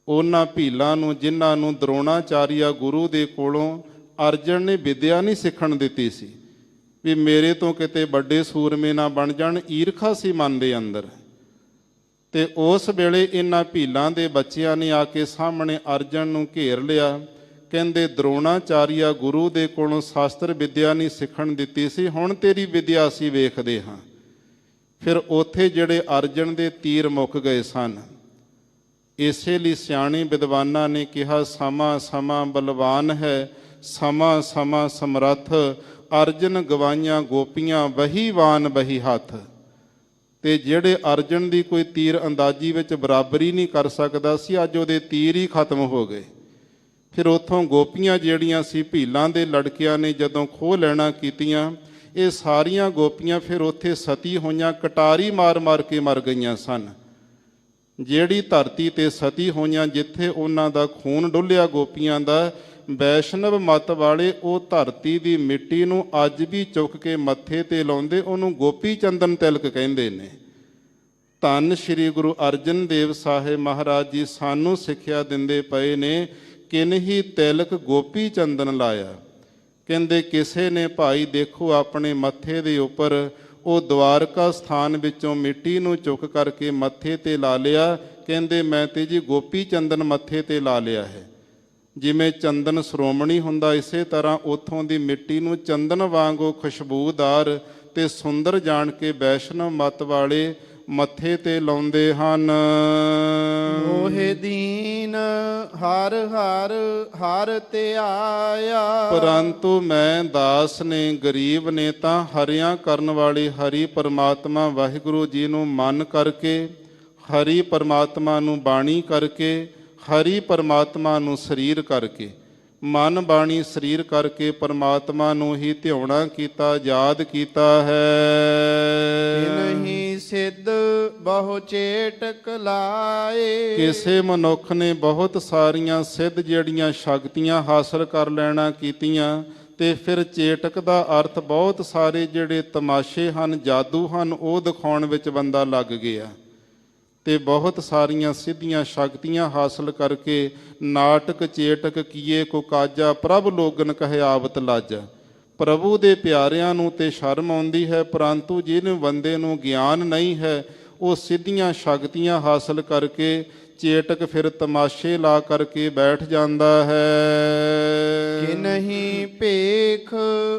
ਉਹਨਾਂ ਭੀਲਾਂ ਨੂੰ, ਜਿਨ੍ਹਾਂ ਨੂੰ ਦਰੋਣਾਚਾਰੀਆ ਗੁਰੂ ਦੇ ਕੋਲੋਂ ਅਰਜਨ ਨੇ ਵਿਦਿਆ ਨਹੀਂ ਸਿੱਖਣ ਦਿੱਤੀ ਸੀ ਵੀ ਮੇਰੇ ਤੋਂ ਕਿਤੇ ਵੱਡੇ ਸੂਰਮੇ ਨਾ ਬਣ ਜਾਣ, ਈਰਖਾ ਸੀ ਮਨ ਦੇ ਅੰਦਰ। ਤੇ ਉਸ ਵੇਲੇ ਇਹਨਾਂ ਭੀਲਾਂ ਦੇ ਬੱਚਿਆਂ ਨੇ ਆ ਕੇ ਸਾਹਮਣੇ ਅਰਜਨ ਨੂੰ ਘੇਰ ਲਿਆ। ਕਹਿੰਦੇ ਦਰੋਣਾਚਾਰੀਆ ਗੁਰੂ ਦੇ ਕੋਲੋਂ ਸ਼ਾਸਤਰ ਵਿਦਿਆ ਨਹੀਂ ਸਿੱਖਣ ਦਿੱਤੀ ਸੀ, ਹੁਣ ਤੇਰੀ ਵਿਦਿਆ ਅਸੀਂ ਵੇਖਦੇ ਹਾਂ। ਫਿਰ ਉੱਥੇ ਜਿਹੜੇ ਅਰਜਨ ਦੇ ਤੀਰ ਮੁੱਕ ਗਏ ਸਨ। ਇਸੇ ਲਈ ਸਿਆਣੇ ਵਿਦਵਾਨਾਂ ਨੇ ਕਿਹਾ ਸਮਾਂ ਸਮਾਂ ਬਲਵਾਨ ਹੈ, ਸਮਾਂ ਸਮਾਂ ਸਮਰੱਥ, ਅਰਜਨ ਗਵਾਈਆਂ ਗੋਪੀਆਂ ਵਹੀ ਵਾਨ ਵਹੀ ਹੱਥ। ਤੇ ਜਿਹੜੇ ਅਰਜਨ ਦੀ ਕੋਈ ਤੀਰ ਅੰਦਾਜ਼ੀ ਵਿੱਚ ਬਰਾਬਰੀ ਨਹੀਂ ਕਰ ਸਕਦਾ ਸੀ, ਅੱਜ ਉਹਦੇ ਤੀਰ ਹੀ ਖਤਮ ਹੋ ਗਏ। ਫਿਰ ਉੱਥੋਂ ਗੋਪੀਆਂ ਜਿਹੜੀਆਂ ਸੀ ਭੀਲਾਂ ਦੇ ਲੜਕਿਆਂ ਨੇ ਜਦੋਂ ਖੋਹ ਲੈਣਾ ਕੀਤੀਆਂ, ਇਹ ਸਾਰੀਆਂ ਗੋਪੀਆਂ ਫਿਰ ਉੱਥੇ ਸਤੀ ਹੋਈਆਂ, ਕਟਾਰੀ ਮਾਰ ਮਾਰ ਕੇ ਮਰ ਗਈਆਂ ਸਨ। ਜਿਹੜੀ ਧਰਤੀ ਤੇ ਸਤੀ ਹੋਈਆਂ, ਜਿੱਥੇ ਉਹਨਾਂ ਦਾ ਖੂਨ ਡੁੱਲਿਆ ਗੋਪੀਆਂ ਦਾ, ਵੈਸ਼ਨਵ ਮਤ ਵਾਲੇ ਉਹ ਧਰਤੀ ਦੀ ਮਿੱਟੀ ਨੂੰ ਅੱਜ ਵੀ ਚੁੱਕ ਕੇ ਮੱਥੇ ਤੇ ਲਾਉਂਦੇ, ਉਹਨੂੰ ਗੋਪੀ ਚੰਦਨ ਤਿਲਕ ਕਹਿੰਦੇ ਨੇ। ਧੰਨ ਸ਼੍ਰੀ ਗੁਰੂ ਅਰਜਨ ਦੇਵ ਸਾਹਿਬ ਮਹਾਰਾਜ ਜੀ ਸਾਨੂੰ ਸਿੱਖਿਆ ਦਿੰਦੇ ਪਏ ਨੇ, ਕਿਨਹੀ ਤਿਲਕ ਗੋਪੀ ਚੰਦਨ ਲਾਇਆ। ਕਹਿੰਦੇ ਕਿਸੇ ਨੇ ਭਾਈ ਦੇਖੋ ਆਪਣੇ ਮੱਥੇ ਦੇ ਉੱਪਰ ਉਹ ਦਵਾਰਕਾ ਸਥਾਨ ਵਿੱਚੋਂ ਮਿੱਟੀ ਨੂੰ ਚੁੱਕ ਕਰਕੇ ਮੱਥੇ ਤੇ ਲਾ ਲਿਆ। ਕਹਿੰਦੇ ਮੈਂ ਤੇ ਜੀ ਗੋਪੀ ਚੰਦਨ ਮੱਥੇ ਤੇ ਲਾ ਲਿਆ ਹੈ। ਜਿਵੇਂ ਚੰਦਨ ਸ਼੍ਰੋਮਣੀ ਹੁੰਦਾ, ਇਸੇ ਤਰ੍ਹਾਂ ਉੱਥੋਂ ਦੀ ਮਿੱਟੀ ਨੂੰ ਚੰਦਨ ਵਾਂਗੂ ਖੁਸ਼ਬੂਦਾਰ ਤੇ ਸੁੰਦਰ ਜਾਣ ਕੇ ਵੈਸ਼ਨਵ ਮਤ ਵਾਲੇ ਮੱਥੇ ਤੇ ਲਾਉਂਦੇ ਹਨ। ਮੋਹਿ ਦੀਨ ਹਰ ਹਰ ਹਰ ਧਿਆਇਆ। ਪਰੰਤੂ ਮੈਂ ਦਾਸ ਨੇ, ਗਰੀਬ ਨੇ ਤਾਂ ਹਰਿਆਂ ਕਰਨ ਵਾਲੇ ਹਰੀ ਪਰਮਾਤਮਾ ਵਾਹਿਗੁਰੂ ਜੀ ਨੂੰ ਮਨ ਕਰਕੇ, ਹਰੀ ਪਰਮਾਤਮਾ ਨੂੰ ਬਾਣੀ ਕਰਕੇ, ਹਰੀ ਪਰਮਾਤਮਾ ਨੂੰ ਸਰੀਰ ਕਰਕੇ, ਮਨ ਬਾਣੀ ਸਰੀਰ ਕਰਕੇ ਪਰਮਾਤਮਾ ਨੂੰ ਹੀ ਧਿਆਉਣਾ ਕੀਤਾ, ਯਾਦ ਕੀਤਾ ਹੈ। ਨਹੀਂ ਸਿੱਧ ਬਹੁ ਚੇਟਕ ਲਾਏ। ਕਿਸੇ ਮਨੁੱਖ ਨੇ ਬਹੁਤ ਸਾਰੀਆਂ ਸਿੱਧ ਜਿਹੜੀਆਂ ਸ਼ਕਤੀਆਂ ਹਾਸਲ ਕਰ ਲੈਣਾ ਕੀਤੀਆਂ, ਤੇ ਫਿਰ ਚੇਟਕ ਦਾ ਅਰਥ ਬਹੁਤ ਸਾਰੇ ਜਿਹੜੇ ਤਮਾਸ਼ੇ ਹਨ, ਜਾਦੂ ਹਨ, ਉਹ ਦਿਖਾਉਣ ਵਿੱਚ ਬੰਦਾ ਲੱਗ ਗਿਆ। ਤੇ ਬਹੁਤ ਸਾਰੀਆਂ ਸਿੱਧੀਆਂ ਸ਼ਕਤੀਆਂ ਹਾਸਲ ਕਰਕੇ ਨਾਟਕ ਚੇਟਕ ਕੀਏ ਕੋ ਕਾਜਾ, ਪ੍ਰਭ ਲੋਗਨ ਕਹਿ ਆਵਤ ਲਾਜਾ। ਪ੍ਰਭੂ ਦੇ ਪਿਆਰਿਆਂ ਨੂੰ ਤੇ ਸ਼ਰਮ ਆਉਂਦੀ ਹੈ, ਪਰੰਤੂ ਜਿਹਨੂੰ ਬੰਦੇ ਨੂੰ ਗਿਆਨ ਨਹੀਂ ਹੈ, ਉਹ ਸਿੱਧੀਆਂ ਸ਼ਕਤੀਆਂ ਹਾਸਲ ਕਰਕੇ ਚੇਟਕ ਫਿਰ ਤਮਾਸ਼ੇ ਲਾ ਕਰਕੇ ਬੈਠ ਜਾਂਦਾ ਹੈ। ਕਿ ਨਹੀਂ ਭੇਖ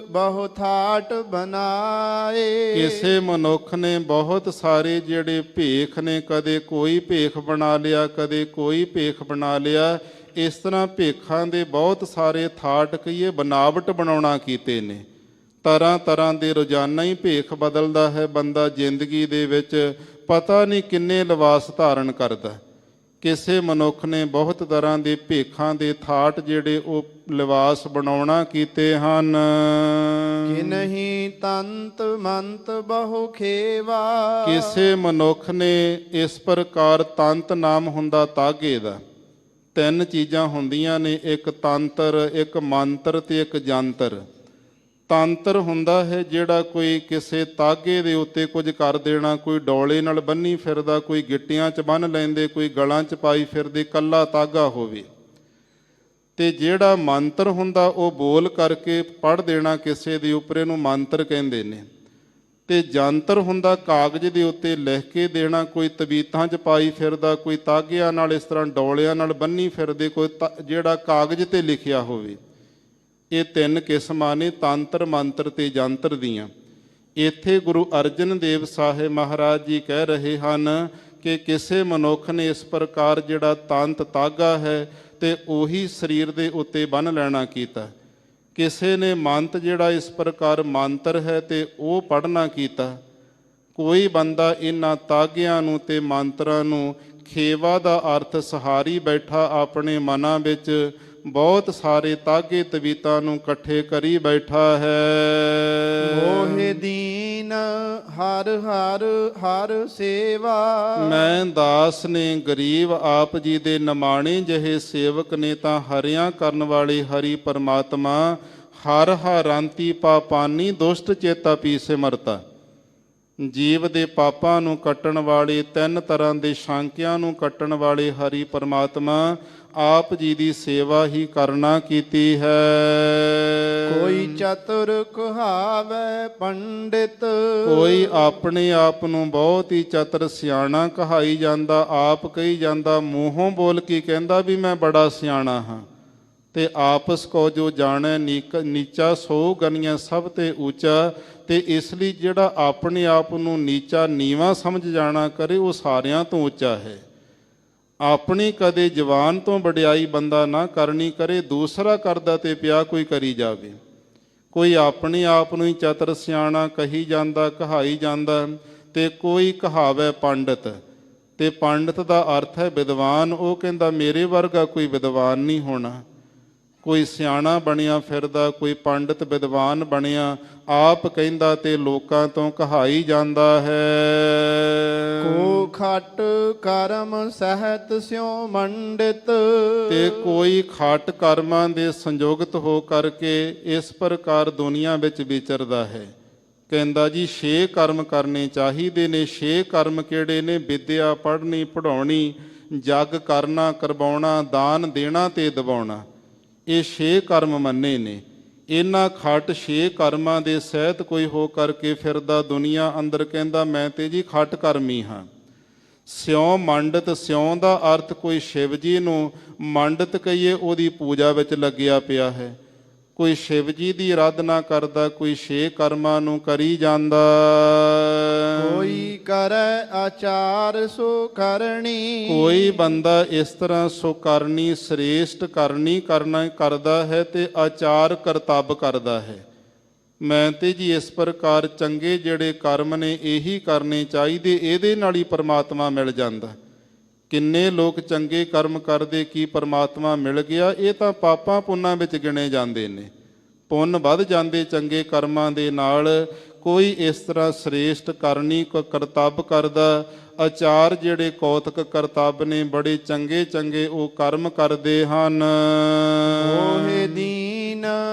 ਬਹੁ ਥਾਟ ਬਨਾਏ। ਕਿਸੇ ਮਨੁੱਖ ਨੇ ਬਹੁਤ ਸਾਰੇ ਜਿਹੜੇ ਭੇਖ ਨੇ, ਕਦੇ ਕੋਈ ਭੇਖ ਬਣਾ ਲਿਆ, ਕਦੇ ਕੋਈ ਭੇਖ ਬਣਾ ਲਿਆ। ਇਸ ਤਰ੍ਹਾਂ ਭੇਖਾਂ ਦੇ ਬਹੁਤ ਸਾਰੇ ਥਾਟ ਕਹੀਏ ਬਨਾਵਟ ਬਣਾਉਣਾ ਕੀਤੇ ਨੇ। ਤਰ੍ਹਾਂ ਤਰ੍ਹਾਂ ਦੇ ਰੋਜ਼ਾਨਾ ਹੀ ਭੇਖ ਬਦਲਦਾ ਹੈ ਬੰਦਾ ਜ਼ਿੰਦਗੀ ਦੇ ਵਿੱਚ, ਪਤਾ ਨਹੀਂ ਕਿੰਨੇ ਲਿਬਾਸ ਧਾਰਨ ਕਰਦਾ। ਕਿਸੇ ਮਨੁੱਖ ਨੇ ਬਹੁਤ ਤਰ੍ਹਾਂ ਦੇ ਭੇਖਾਂ ਦੇ ਥਾਟ ਜਿਹੜੇ ਉਹ ਲਿਬਾਸ ਬਣਾਉਣਾ ਕੀਤੇ ਹਨ। ਕਿ ਨਹੀਂ ਤੰਤ ਮੰਤ ਬਹੁ ਖੇਵਾ। ਕਿਸੇ ਮਨੁੱਖ ਨੇ ਇਸ ਪ੍ਰਕਾਰ, ਤੰਤ ਨਾਮ ਹੁੰਦਾ ਤਾਗੇ ਦਾ। ਤਿੰਨ ਚੀਜ਼ਾਂ ਹੁੰਦੀਆਂ ਨੇ, ਇੱਕ ਤੰਤਰ, ਇੱਕ ਮੰਤਰ ਤੇ ਇੱਕ ਜੰਤਰ। ਤੰਤਰ ਹੁੰਦਾ ਹੈ ਜਿਹੜਾ ਕੋਈ ਕਿਸੇ ਤਾਗੇ ਦੇ ਉੱਤੇ ਕੁਝ ਕਰ ਦੇਣਾ, ਕੋਈ ਡੋਲੇ ਨਾਲ ਬੰਨੀ ਫਿਰਦਾ, ਕੋਈ ਗਿੱਟਿਆਂ 'ਚ ਬੰਨ੍ਹ ਲੈਂਦੇ, ਕੋਈ ਗਲਾਂ 'ਚ ਪਾਈ ਫਿਰਦੇ, ਕੱਲਾ ਤਾਗਾ ਹੋਵੇ। ਤੇ ਜਿਹੜਾ ਮੰਤਰ ਹੁੰਦਾ ਉਹ ਬੋਲ ਕਰਕੇ ਪੜ੍ਹ ਦੇਣਾ ਕਿਸੇ ਦੇ ਉੱਪਰ, ਇਹਨੂੰ ਮੰਤਰ ਕਹਿੰਦੇ ਨੇ। ਤੇ ਜੰਤਰ ਹੁੰਦਾ ਕਾਗਜ਼ ਦੇ ਉੱਤੇ ਲਿਖ ਕੇ ਦੇਣਾ, ਕੋਈ ਤਵੀਤਾਂ 'ਚ ਪਾਈ ਫਿਰਦਾ, ਕੋਈ ਤਾਗਿਆਂ ਨਾਲ ਇਸ ਤਰ੍ਹਾਂ ਡੋਲਿਆਂ ਨਾਲ ਬੰਨੀ ਫਿਰਦੇ, ਕੋਈ ਜਿਹੜਾ ਕਾਗਜ਼ ਤੇ ਲਿਖਿਆ ਹੋਵੇ। ਇਹ ਤਿੰਨ ਕਿਸਮਾਂ ਨੇ ਤੰਤਰ ਮੰਤਰ ਤੇ ਜੰਤਰ ਦੀਆਂ। ਇੱਥੇ ਗੁਰੂ ਅਰਜਨ ਦੇਵ ਸਾਹਿਬ ਮਹਾਰਾਜ ਜੀ ਕਹਿ ਰਹੇ ਹਨ ਕਿ ਕਿਸੇ ਮਨੁੱਖ ਨੇ ਇਸ ਪ੍ਰਕਾਰ ਜਿਹੜਾ ਤੰਤ ਤਾਗਾ ਹੈ ਤੇ ਉਹੀ ਸਰੀਰ ਦੇ ਉੱਤੇ ਬੰਨ੍ਹ ਲੈਣਾ ਕੀਤਾ। ਕਿਸੇ ਨੇ ਮੰਤ ਜਿਹੜਾ ਇਸ ਪ੍ਰਕਾਰ ਮੰਤਰ ਹੈ ਤੇ ਉਹ ਪੜ੍ਹਨਾ ਕੀਤਾ। ਕੋਈ ਬੰਦਾ ਇਹਨਾਂ ਤਾਗਿਆਂ ਨੂੰ ਤੇ ਮੰਤਰਾਂ ਨੂੰ, ਖੇਵਾ ਦਾ ਅਰਥ ਸਹਾਰੀ ਬੈਠਾ, ਆਪਣੇ ਮਨਾਂ ਵਿੱਚ ਬਹੁਤ ਸਾਰੇ ਤਾਗੇ ਤਵੀਤਾਂ ਨੂੰ ਇਕੱਠੇ ਕਰੀ ਬੈਠਾ ਹੈ। ਮੋਹਿ ਦੀਨ ਹਰ ਹਰ ਹਰ ਸੇਵਾ। ਮੈਂ ਦਾਸ ਨੇ, ਗਰੀਬ ਆਪ ਜੀ ਦੇ ਨਿਮਾਣੇ ਜਿਹੇ ਸੇਵਕ ਨੇ ਤਾਂ ਹਰਿਆਂ ਕਰਨ ਵਾਲੇ ਹਰੀ ਪਰਮਾਤਮਾ, ਹਰ ਹਰਾਂਤੀ ਪਾਪਾਨੀ ਦੁਸ਼ਟ ਚੇਤਾ ਪੀ ਸਿਮਰਤਾ। ਜੀਵ ਦੇ ਪਾਪਾਂ ਨੂੰ ਕੱਟਣ ਵਾਲੇ, ਤਿੰਨ ਤਰ੍ਹਾਂ ਦੇ ਸ਼ਾਂਕਿਆਂ ਨੂੰ ਕੱਟਣ ਵਾਲੇ ਹਰੀ ਪਰਮਾਤਮਾ ਆਪ ਜੀ ਦੀ ਸੇਵਾ ਹੀ ਕਰਨਾ ਕੀਤੀ ਹੈ। ਕੋਈ ਚਤੁਰ ਕਹਾਵੇ ਪੰਡਿਤ। ਕੋਈ ਆਪਣੇ ਆਪ ਨੂੰ ਬਹੁਤ ਹੀ ਚਤਰ ਸਿਆਣਾ ਕਹਾਈ ਜਾਂਦਾ, ਆਪ ਕਹੀ ਜਾਂਦਾ, ਮੂੰਹੋਂ ਬੋਲ ਕੇ ਕਹਿੰਦਾ ਵੀ ਮੈਂ ਬੜਾ ਸਿਆਣਾ ਹਾਂ। ਤੇ ਆਪਸ ਕੋ ਜੋ ਜਾਣੈ ਨੀਚਾ ਸੋ ਗਨੀਆਂ ਸਭ ਤੇ ਉੱਚਾ। ਤੇ ਇਸ ਲਈ ਜਿਹੜਾ ਆਪਣੇ ਆਪ ਨੂੰ ਨੀਚਾ ਨੀਵਾਂ ਸਮਝ ਜਾਣਾ ਕਰੇ, ਉਹ ਸਾਰਿਆਂ ਤੋਂ ਉੱਚਾ ਹੈ। ਆਪਣੀ ਕਦੇ ਜਵਾਨ ਤੋਂ ਵਡਿਆਈ ਬੰਦਾ ਨਾ ਕਰਨੀ ਕਰੇ, ਦੂਸਰਾ ਕਰਦਾ ਤੇ ਪਿਆ ਕੋਈ ਕਰੀ ਜਾਵੇ। ਕੋਈ ਆਪਣੇ ਆਪ ਨੂੰ ਹੀ ਚਤਰ ਸਿਆਣਾ ਕਹੀ ਜਾਂਦਾ, ਕਹਾਈ ਜਾਂਦਾ। ਤੇ ਕੋਈ ਕਹਾਵੇ ਪੰਡਿਤ। ਤੇ ਪੰਡਿਤ ਦਾ ਅਰਥ ਹੈ ਵਿਦਵਾਨ। ਉਹ ਕਹਿੰਦਾ ਮੇਰੇ ਵਰਗਾ ਕੋਈ ਵਿਦਵਾਨ ਨਹੀਂ ਹੋਣਾ। ਕੋਈ ਸਿਆਣਾ ਬਣਿਆ ਫਿਰਦਾ, ਕੋਈ ਪੰਡਤ ਵਿਦਵਾਨ ਬਣਿਆ, ਆਪ ਕਹਿੰਦਾ ਤੇ ਲੋਕਾਂ ਤੋਂ ਕਹਾਈ ਜਾਂਦਾ ਹੈ। ਕੋ ਖਟ ਕਰਮ ਸਹਿਤ ਸਿਉ ਮੰਡਿਤ, ਤੇ ਕੋਈ ਖਾਟ ਕਰਮਾਂ ਦੇ ਸੰਯੋਗਤ ਹੋ ਕਰਕੇ ਇਸ ਪ੍ਰਕਾਰ ਦੁਨੀਆ ਵਿੱਚ ਵਿਚਰਦਾ ਹੈ। ਕਹਿੰਦਾ ਜੀ 6 ਕਰਮ ਕਰਨੇ ਚਾਹੀਦੇ ਨੇ। 6 ਕਰਮ ਕਿਹੜੇ ਨੇ? ਵਿਦਿਆ ਪੜ੍ਹਨੀ, ਪੜ੍ਹਾਉਣੀ, ਜਗ ਕਰਨਾ, ਕਰਵਾਉਣਾ, ਦਾਨ ਦੇਣਾ ਤੇ ਦਬਾਉਣਾ। ਇਹ 6 ਕਰਮ ਮੰਨੇ ਨੇ। ਇਹਨਾਂ ਖੱਟ 6 ਕਰਮਾਂ ਦੇ ਸਹਿਤ ਕੋਈ ਹੋ ਕਰਕੇ ਫਿਰਦਾ ਦੁਨੀਆ ਅੰਦਰ, ਕਹਿੰਦਾ ਮੈਂ ਤੇ ਜੀ ਖੱਟ ਕਰਮੀ ਹਾਂ। ਸਿਉ ਮੰਡਤ, ਸਿਉ ਦਾ ਅਰਥ ਕੋਈ ਸ਼ਿਵ ਜੀ ਨੂੰ ਮੰਡਤ ਕਹੀਏ, ਉਹਦੀ ਪੂਜਾ ਵਿੱਚ ਲੱਗਿਆ ਪਿਆ ਹੈ। ਕੋਈ ਸ਼ਿਵ ਜੀ ਦੀ ਆਰਾਧਨਾ ਕਰਦਾ, ਕੋਈ 6 ਕਰਮਾਂ ਨੂੰ ਕਰੀ ਜਾਂਦਾ। ਕੋਈ ਕਰੈ ਆਚਾਰ ਸੋ ਕਰਨੀ, ਕੋਈ ਬੰਦਾ ਇਸ ਤਰ੍ਹਾਂ ਸੋ ਕਰਨੀ, ਸ੍ਰੇਸ਼ਟ ਕਰਨੀ ਕਰਦਾ ਹੈ ਤੇ ਆਚਾਰ ਕਰਤੱਵ ਕਰਦਾ ਹੈ। ਮੈਂ ਤੇ ਜੀ ਇਸ ਪ੍ਰਕਾਰ ਚੰਗੇ ਜਿਹੜੇ ਕਰਮ ਨੇ ਇਹੀ ਕਰਨੇ ਚਾਹੀਦੇ, ਇਹਦੇ ਨਾਲ ਹੀ ਪਰਮਾਤਮਾ ਮਿਲ ਜਾਂਦਾ। ਕਿੰਨੇ ਲੋਕ ਚੰਗੇ ਕਰਮ ਕਰਦੇ, ਕੀ ਪਰਮਾਤਮਾ ਮਿਲ ਗਿਆ? ਇਹ ਤਾਂ ਪਾਪਾਂ ਪੁੰਨਾਂ ਵਿੱਚ ਗਿਣੇ ਜਾਂਦੇ ਨੇ। ਪੁੰਨ ਵੱਧ ਜਾਂਦੇ ਚੰਗੇ ਕਰਮਾਂ ਦੇ ਨਾਲ। ਕੋਈ ਇਸ ਤਰ੍ਹਾਂ ਸ੍ਰੇਸ਼ਟ ਕਰਨੀ ਕਰਤੱਵ ਕਰਦਾ। ਆਚਾਰ ਜਿਹੜੇ ਕੌਤਕ ਕਰਤੱਵ ਨੇ, ਬੜੇ ਚੰਗੇ ਚੰਗੇ ਉਹ ਕਰਮ ਕਰਦੇ ਹਨ। ਮੋਹਿ ਦੀਨ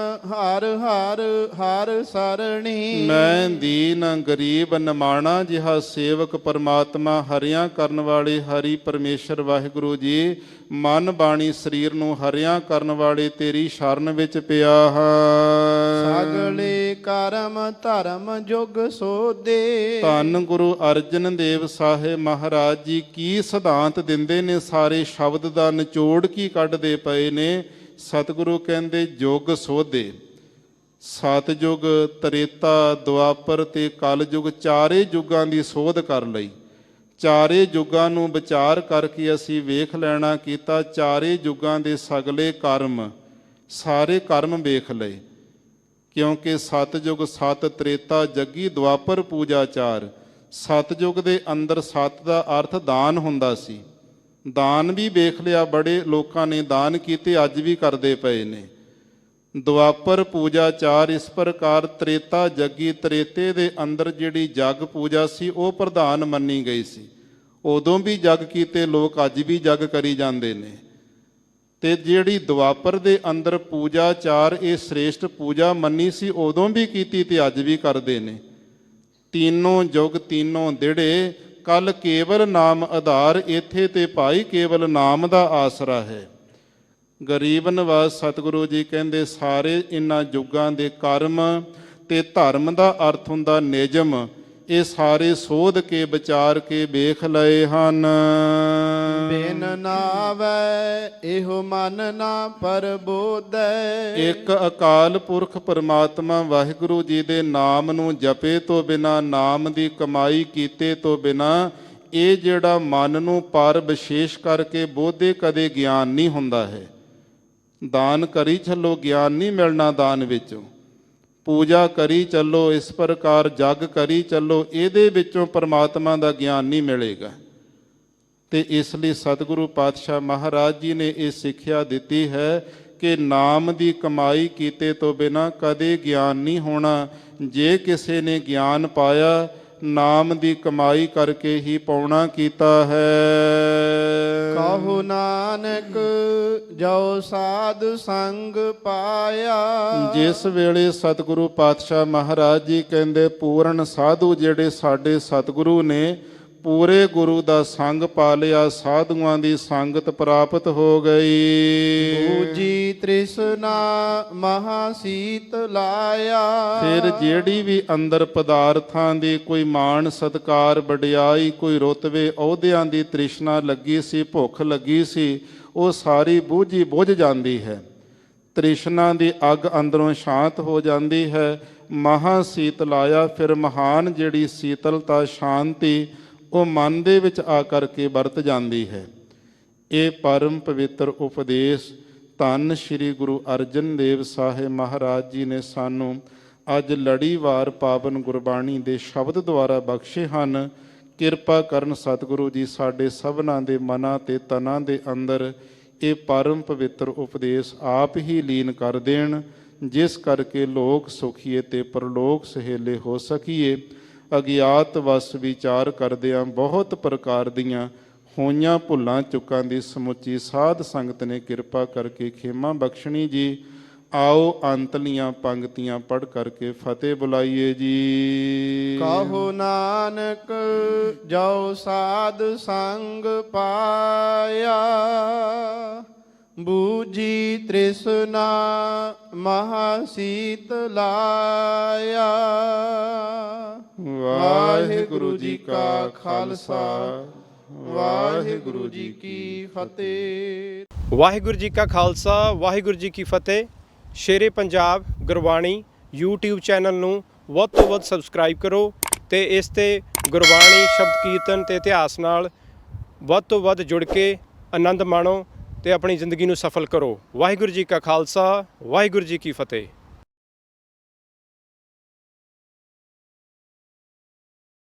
ਹਰ ਹਰ ਹਰ ਸਰਣੀ, ਮੈਂ ਦੀਨ ਗਰੀਬ ਨਿਮਾਣਾ ਜਿਹਾ ਸੇਵਕ ਪਰਮਾਤਮਾ ਹਰਿਆਂ ਕਰਨ ਵਾਲੇ ਹਰੀ ਪਰਮੇਸ਼ਰ ਵਾਹਿਗੁਰੂ ਜੀ, ਮਨ ਬਾਣੀ ਸਰੀਰ ਨੂੰ ਹਰਿਆਂ ਕਰਨ ਵਾਲੇ ਤੇਰੀ ਸ਼ਰਨ ਵਿੱਚ ਪਿਆ ਹਾਂ। ਸਗਲੇ ਕਰਮ ਧਰਮ ਜੁਗ ਸੋਧੇ, ਧੰਨ ਗੁਰੂ ਅਰਜਨ ਦੇਵ ਸਾਹਿਬ ਮਹਾਰਾਜ ਜੀ ਕੀ ਸਿਧਾਂਤ ਦਿੰਦੇ ਨੇ, ਸਾਰੇ ਸ਼ਬਦ ਦਾ ਨਿਚੋੜ ਕੀ ਕੱਢਦੇ ਪਏ ਨੇ। ਸਤਿਗੁਰੂ ਕਹਿੰਦੇ ਯੁਗ ਸੋਧੇ, ਸਤਿਯੁਗ, ਤ੍ਰੇਤਾ, ਦੁਆਪਰ ਤੇ ਕਲਯੁਗ, ਚਾਰੇ ਯੁੱਗਾਂ ਦੀ ਸੋਧ ਕਰ ਲਈ। ਚਾਰੇ ਯੁੱਗਾਂ ਨੂੰ ਵਿਚਾਰ ਕਰਕੇ ਅਸੀਂ ਵੇਖ ਲੈਣਾ ਕੀਤਾ। ਚਾਰੇ ਯੁੱਗਾਂ ਦੇ ਸਗਲੇ ਕਰਮ, ਸਾਰੇ ਕਰਮ ਵੇਖ ਲਏ। ਕਿਉਂਕਿ ਸਤਿਯੁਗ, ਸਤ, ਤ੍ਰੇਤਾ, ਜੱਗੀ, ਦੁਆਪਰ, ਪੂਜਾ ਚਾਰ। ਸਤਿਯੁਗ ਦੇ ਅੰਦਰ ਸਤ ਦਾ ਅਰਥ ਦਾਨ ਹੁੰਦਾ ਸੀ। ਦਾਨ ਵੀ ਵੇਖ ਲਿਆ, ਬੜੇ ਲੋਕਾਂ ਨੇ ਦਾਨ ਕੀਤੇ, ਅੱਜ ਵੀ ਕਰਦੇ ਪਏ ਨੇ। ਦੁਆਪਰ ਪੂਜਾ ਚਾਰ। ਇਸ ਪ੍ਰਕਾਰ ਤ੍ਰੇਤਾ, ਜੱਗੀ, ਤ੍ਰੇਤੇ ਦੇ ਅੰਦਰ ਜਿਹੜੀ ਜਗ ਪੂਜਾ ਸੀ ਉਹ ਪ੍ਰਧਾਨ ਮੰਨੀ ਗਈ ਸੀ। ਉਦੋਂ ਵੀ ਜਗ ਕੀਤੇ ਲੋਕ, ਅੱਜ ਵੀ ਜਗ ਕਰੀ ਜਾਂਦੇ ਨੇ। ਤੇ ਜਿਹੜੀ ਦੁਆਪਰ ਦੇ ਅੰਦਰ ਪੂਜਾ ਚਾਰ, ਇਹ ਸ੍ਰੇਸ਼ਟ ਪੂਜਾ ਮੰਨੀ ਸੀ, ਉਦੋਂ ਵੀ ਕੀਤੀ ਤੇ ਅੱਜ ਵੀ ਕਰਦੇ ਨੇ। ਤੀਨੋਂ ਯੁਗ ਤੀਨੋਂ ਦਿੜੇ, ਕੱਲ ਕੇਵਲ ਨਾਮ ਆਧਾਰ, ਇੱਥੇ ਤੇ ਭਾਈ ਕੇਵਲ ਨਾਮ ਦਾ ਆਸਰਾ ਹੈ। ਗਰੀਬ ਨਿਵਾਜ ਸਤਿਗੁਰੂ ਜੀ ਕਹਿੰਦੇ ਸਾਰੇ ਇਹਨਾਂ ਯੁੱਗਾਂ ਦੇ ਕਰਮ ਤੇ ਧਰਮ ਦਾ ਅਰਥ ਹੁੰਦਾ ਨਿਯਮ, ਇਹ ਸਾਰੇ ਸੋਧ ਕੇ ਵਿਚਾਰ ਕੇ ਵੇਖ ਲਏ ਹਨ। ਬਿਨ ਨਾਵੈ ਇਹੋ ਮਨ ਨਾ ਪਰਬੋਧੈ, ਇੱਕ ਅਕਾਲ ਪੁਰਖ ਪਰਮਾਤਮਾ ਵਾਹਿਗੁਰੂ ਜੀ ਦੇ ਨਾਮ ਨੂੰ ਜਪੇ ਤੋਂ ਬਿਨਾ, ਨਾਮ ਦੀ ਕਮਾਈ ਕੀਤੇ ਤੋਂ ਬਿਨਾ, ਇਹ ਜਿਹੜਾ ਮਨ ਨੂੰ ਪਰ ਵਿਸ਼ੇਸ਼ ਕਰਕੇ ਬੋਧੇ ਕਦੇ ਗਿਆਨ ਨਹੀਂ ਹੁੰਦਾ ਹੈ। ਦਾਨ ਕਰੀ ਚੱਲੋ, ਗਿਆਨ ਨਹੀਂ ਮਿਲਣਾ ਦਾਨ ਵਿੱਚੋਂ। ਪੂਜਾ ਕਰੀ ਚੱਲੋ, ਇਸ ਪ੍ਰਕਾਰ ਜਗ ਕਰੀ ਚੱਲੋ, ਇਹਦੇ ਵਿੱਚੋਂ ਪਰਮਾਤਮਾ ਦਾ ਗਿਆਨ ਨਹੀਂ ਮਿਲੇਗਾ। ਤੇ ਇਸ ਲਈ ਸਤਿਗੁਰੂ ਪਾਤਸ਼ਾਹ ਮਹਾਰਾਜ ਜੀ ਨੇ ਇਹ ਸਿੱਖਿਆ ਦਿੱਤੀ ਹੈ ਕਿ ਨਾਮ ਦੀ ਕਮਾਈ ਕੀਤੇ ਤੋਂ ਬਿਨਾਂ ਕਦੇ ਗਿਆਨ ਨਹੀਂ ਹੋਣਾ। ਜੇ ਕਿਸੇ ਨੇ ਗਿਆਨ ਪਾਇਆ, ਨਾਮ ਦੀ ਕਮਾਈ ਕਰਕੇ ਹੀ ਪਾਉਣਾ ਕੀਤਾ ਹੈ। ਕਹੋ ਨਾਨਕ ਜੋ ਸਾਧ ਸੰਗ ਪਾਇਆ, ਜਿਸ ਵੇਲੇ ਸਤਿਗੁਰੂ ਪਾਤਸ਼ਾਹ ਮਹਾਰਾਜ ਜੀ ਕਹਿੰਦੇ ਪੂਰਨ ਸਾਧੂ ਜਿਹੜੇ ਸਾਡੇ ਸਤਿਗੁਰੂ ਨੇ, ਪੂਰੇ ਗੁਰੂ ਦਾ ਸੰਗ ਪਾ ਲਿਆ, ਸਾਧੂਆਂ ਦੀ ਸੰਗਤ ਪ੍ਰਾਪਤ ਹੋ ਗਈ। ਦੂਜੀ ਤ੍ਰਿਸ਼ਨਾ ਮਹਾ ਸੀਤ ਲਾਇਆ, ਫਿਰ ਜਿਹੜੀ ਵੀ ਅੰਦਰ ਪਦਾਰਥਾਂ ਦੀ ਕੋਈ ਮਾਣ ਸਤਕਾਰ ਵਡਿਆਈ, ਕੋਈ ਰੁਤਬੇ ਅਹੁਦਿਆਂ ਦੀ ਤ੍ਰਿਸ਼ਨਾ ਲੱਗੀ ਸੀ, ਭੁੱਖ ਲੱਗੀ ਸੀ, ਉਹ ਸਾਰੀ ਬੁਝੀ ਬੁਝ ਜਾਂਦੀ ਹੈ। ਤ੍ਰਿਸ਼ਨਾ ਦੀ ਅੱਗ ਅੰਦਰੋਂ ਸ਼ਾਂਤ ਹੋ ਜਾਂਦੀ ਹੈ। ਮਹਾ ਸੀਤ ਲਾਇਆ, ਫਿਰ ਮਹਾਨ ਜਿਹੜੀ ਸੀਤਲਤਾ, ਸ਼ਾਂਤੀ ਉਹ ਮਨ ਦੇ ਵਿੱਚ ਆ ਕਰਕੇ ਵਰਤ ਜਾਂਦੀ ਹੈ। ਇਹ ਪਰਮ ਪਵਿੱਤਰ ਉਪਦੇਸ਼ ਧੰਨ ਸ਼੍ਰੀ ਗੁਰੂ ਅਰਜਨ ਦੇਵ ਸਾਹਿਬ ਮਹਾਰਾਜ ਜੀ ਨੇ ਸਾਨੂੰ ਅੱਜ ਲੜੀਵਾਰ ਪਾਵਨ ਗੁਰਬਾਣੀ ਦੇ ਸ਼ਬਦ ਦੁਆਰਾ ਬਖਸ਼ੇ ਹਨ। ਕਿਰਪਾ ਕਰਨ ਸਤਿਗੁਰੂ ਜੀ ਸਾਡੇ ਸਭਨਾਂ ਦੇ ਮਨਾਂ ਤੇ ਤਨਾਂ ਦੇ ਅੰਦਰ ਇਹ ਪਰਮ ਪਵਿੱਤਰ ਉਪਦੇਸ਼ ਆਪ ਹੀ ਲੀਨ ਕਰ ਦੇਣ, ਜਿਸ ਕਰਕੇ ਲੋਕ ਸੁਖੀਏ ਤੇ ਪਰਲੋਕ ਸਹੇਲੇ ਹੋ ਸਕੀਏ। ਅਗਿਆਤ ਵਸ ਵਿਚਾਰ ਕਰਦਿਆਂ ਬਹੁਤ ਪ੍ਰਕਾਰ ਦੀਆਂ ਹੋਈਆਂ ਭੁੱਲਾਂ ਚੁੱਕਾਂ ਦੀ ਸਮੁੱਚੀ ਸਾਧ ਸੰਗਤ ਨੇ ਕਿਰਪਾ ਕਰਕੇ ਖੇਮਾ ਬਖਸ਼ਣੀ ਜੀ। ਆਓ ਅੰਤਲੀਆਂ ਪੰਕਤੀਆਂ ਪੜ੍ਹ ਕਰਕੇ ਫਤਿਹ ਬੁਲਾਈਏ ਜੀ। ਕਹੋ ਨਾਨਕ ਜੋ ਸਾਧ ਸੰਗ ਪਾਇਆ, ਬੂਝੀ ਤ੍ਰਿਸ਼ਨਾ ਮਹਾ ਸੀਤ ਲਾਇਆ। ਵਾਹਿਗੁਰੂ ਜੀ ਕਾ ਖਾਲਸਾ, ਵਾਹਿਗੁਰੂ ਜੀ ਕੀ ਫਤਿਹ। ਵਾਹਿਗੁਰੂ ਜੀ ਕਾ ਖਾਲਸਾ, ਵਾਹਿਗੁਰੂ ਜੀ ਕੀ ਫਤਿਹ। ਸ਼ੇਰੇ ਪੰਜਾਬ ਗੁਰਬਾਣੀ YouTube ਚੈਨਲ ਨੂੰ ਵੱਧ ਤੋਂ ਵੱਧ ਸਬਸਕ੍ਰਾਈਬ ਕਰੋ ਤੇ ਇਸ ਤੇ ਗੁਰਬਾਣੀ ਸ਼ਬਦ ਕੀਰਤਨ ਤੇ ਇਤਿਹਾਸ ਨਾਲ ਵੱਧ ਤੋਂ ਵੱਧ ਜੁੜ ਕੇ ਆਨੰਦ ਮਾਣੋ ਤੇ ਆਪਣੀ ਜ਼ਿੰਦਗੀ ਨੂੰ ਸਫਲ ਕਰੋ। ਵਾਹਿਗੁਰੂ ਜੀ ਕਾ ਖਾਲਸਾ, ਵਾਹਿਗੁਰੂ ਜੀ ਕੀ ਫਤਿਹ।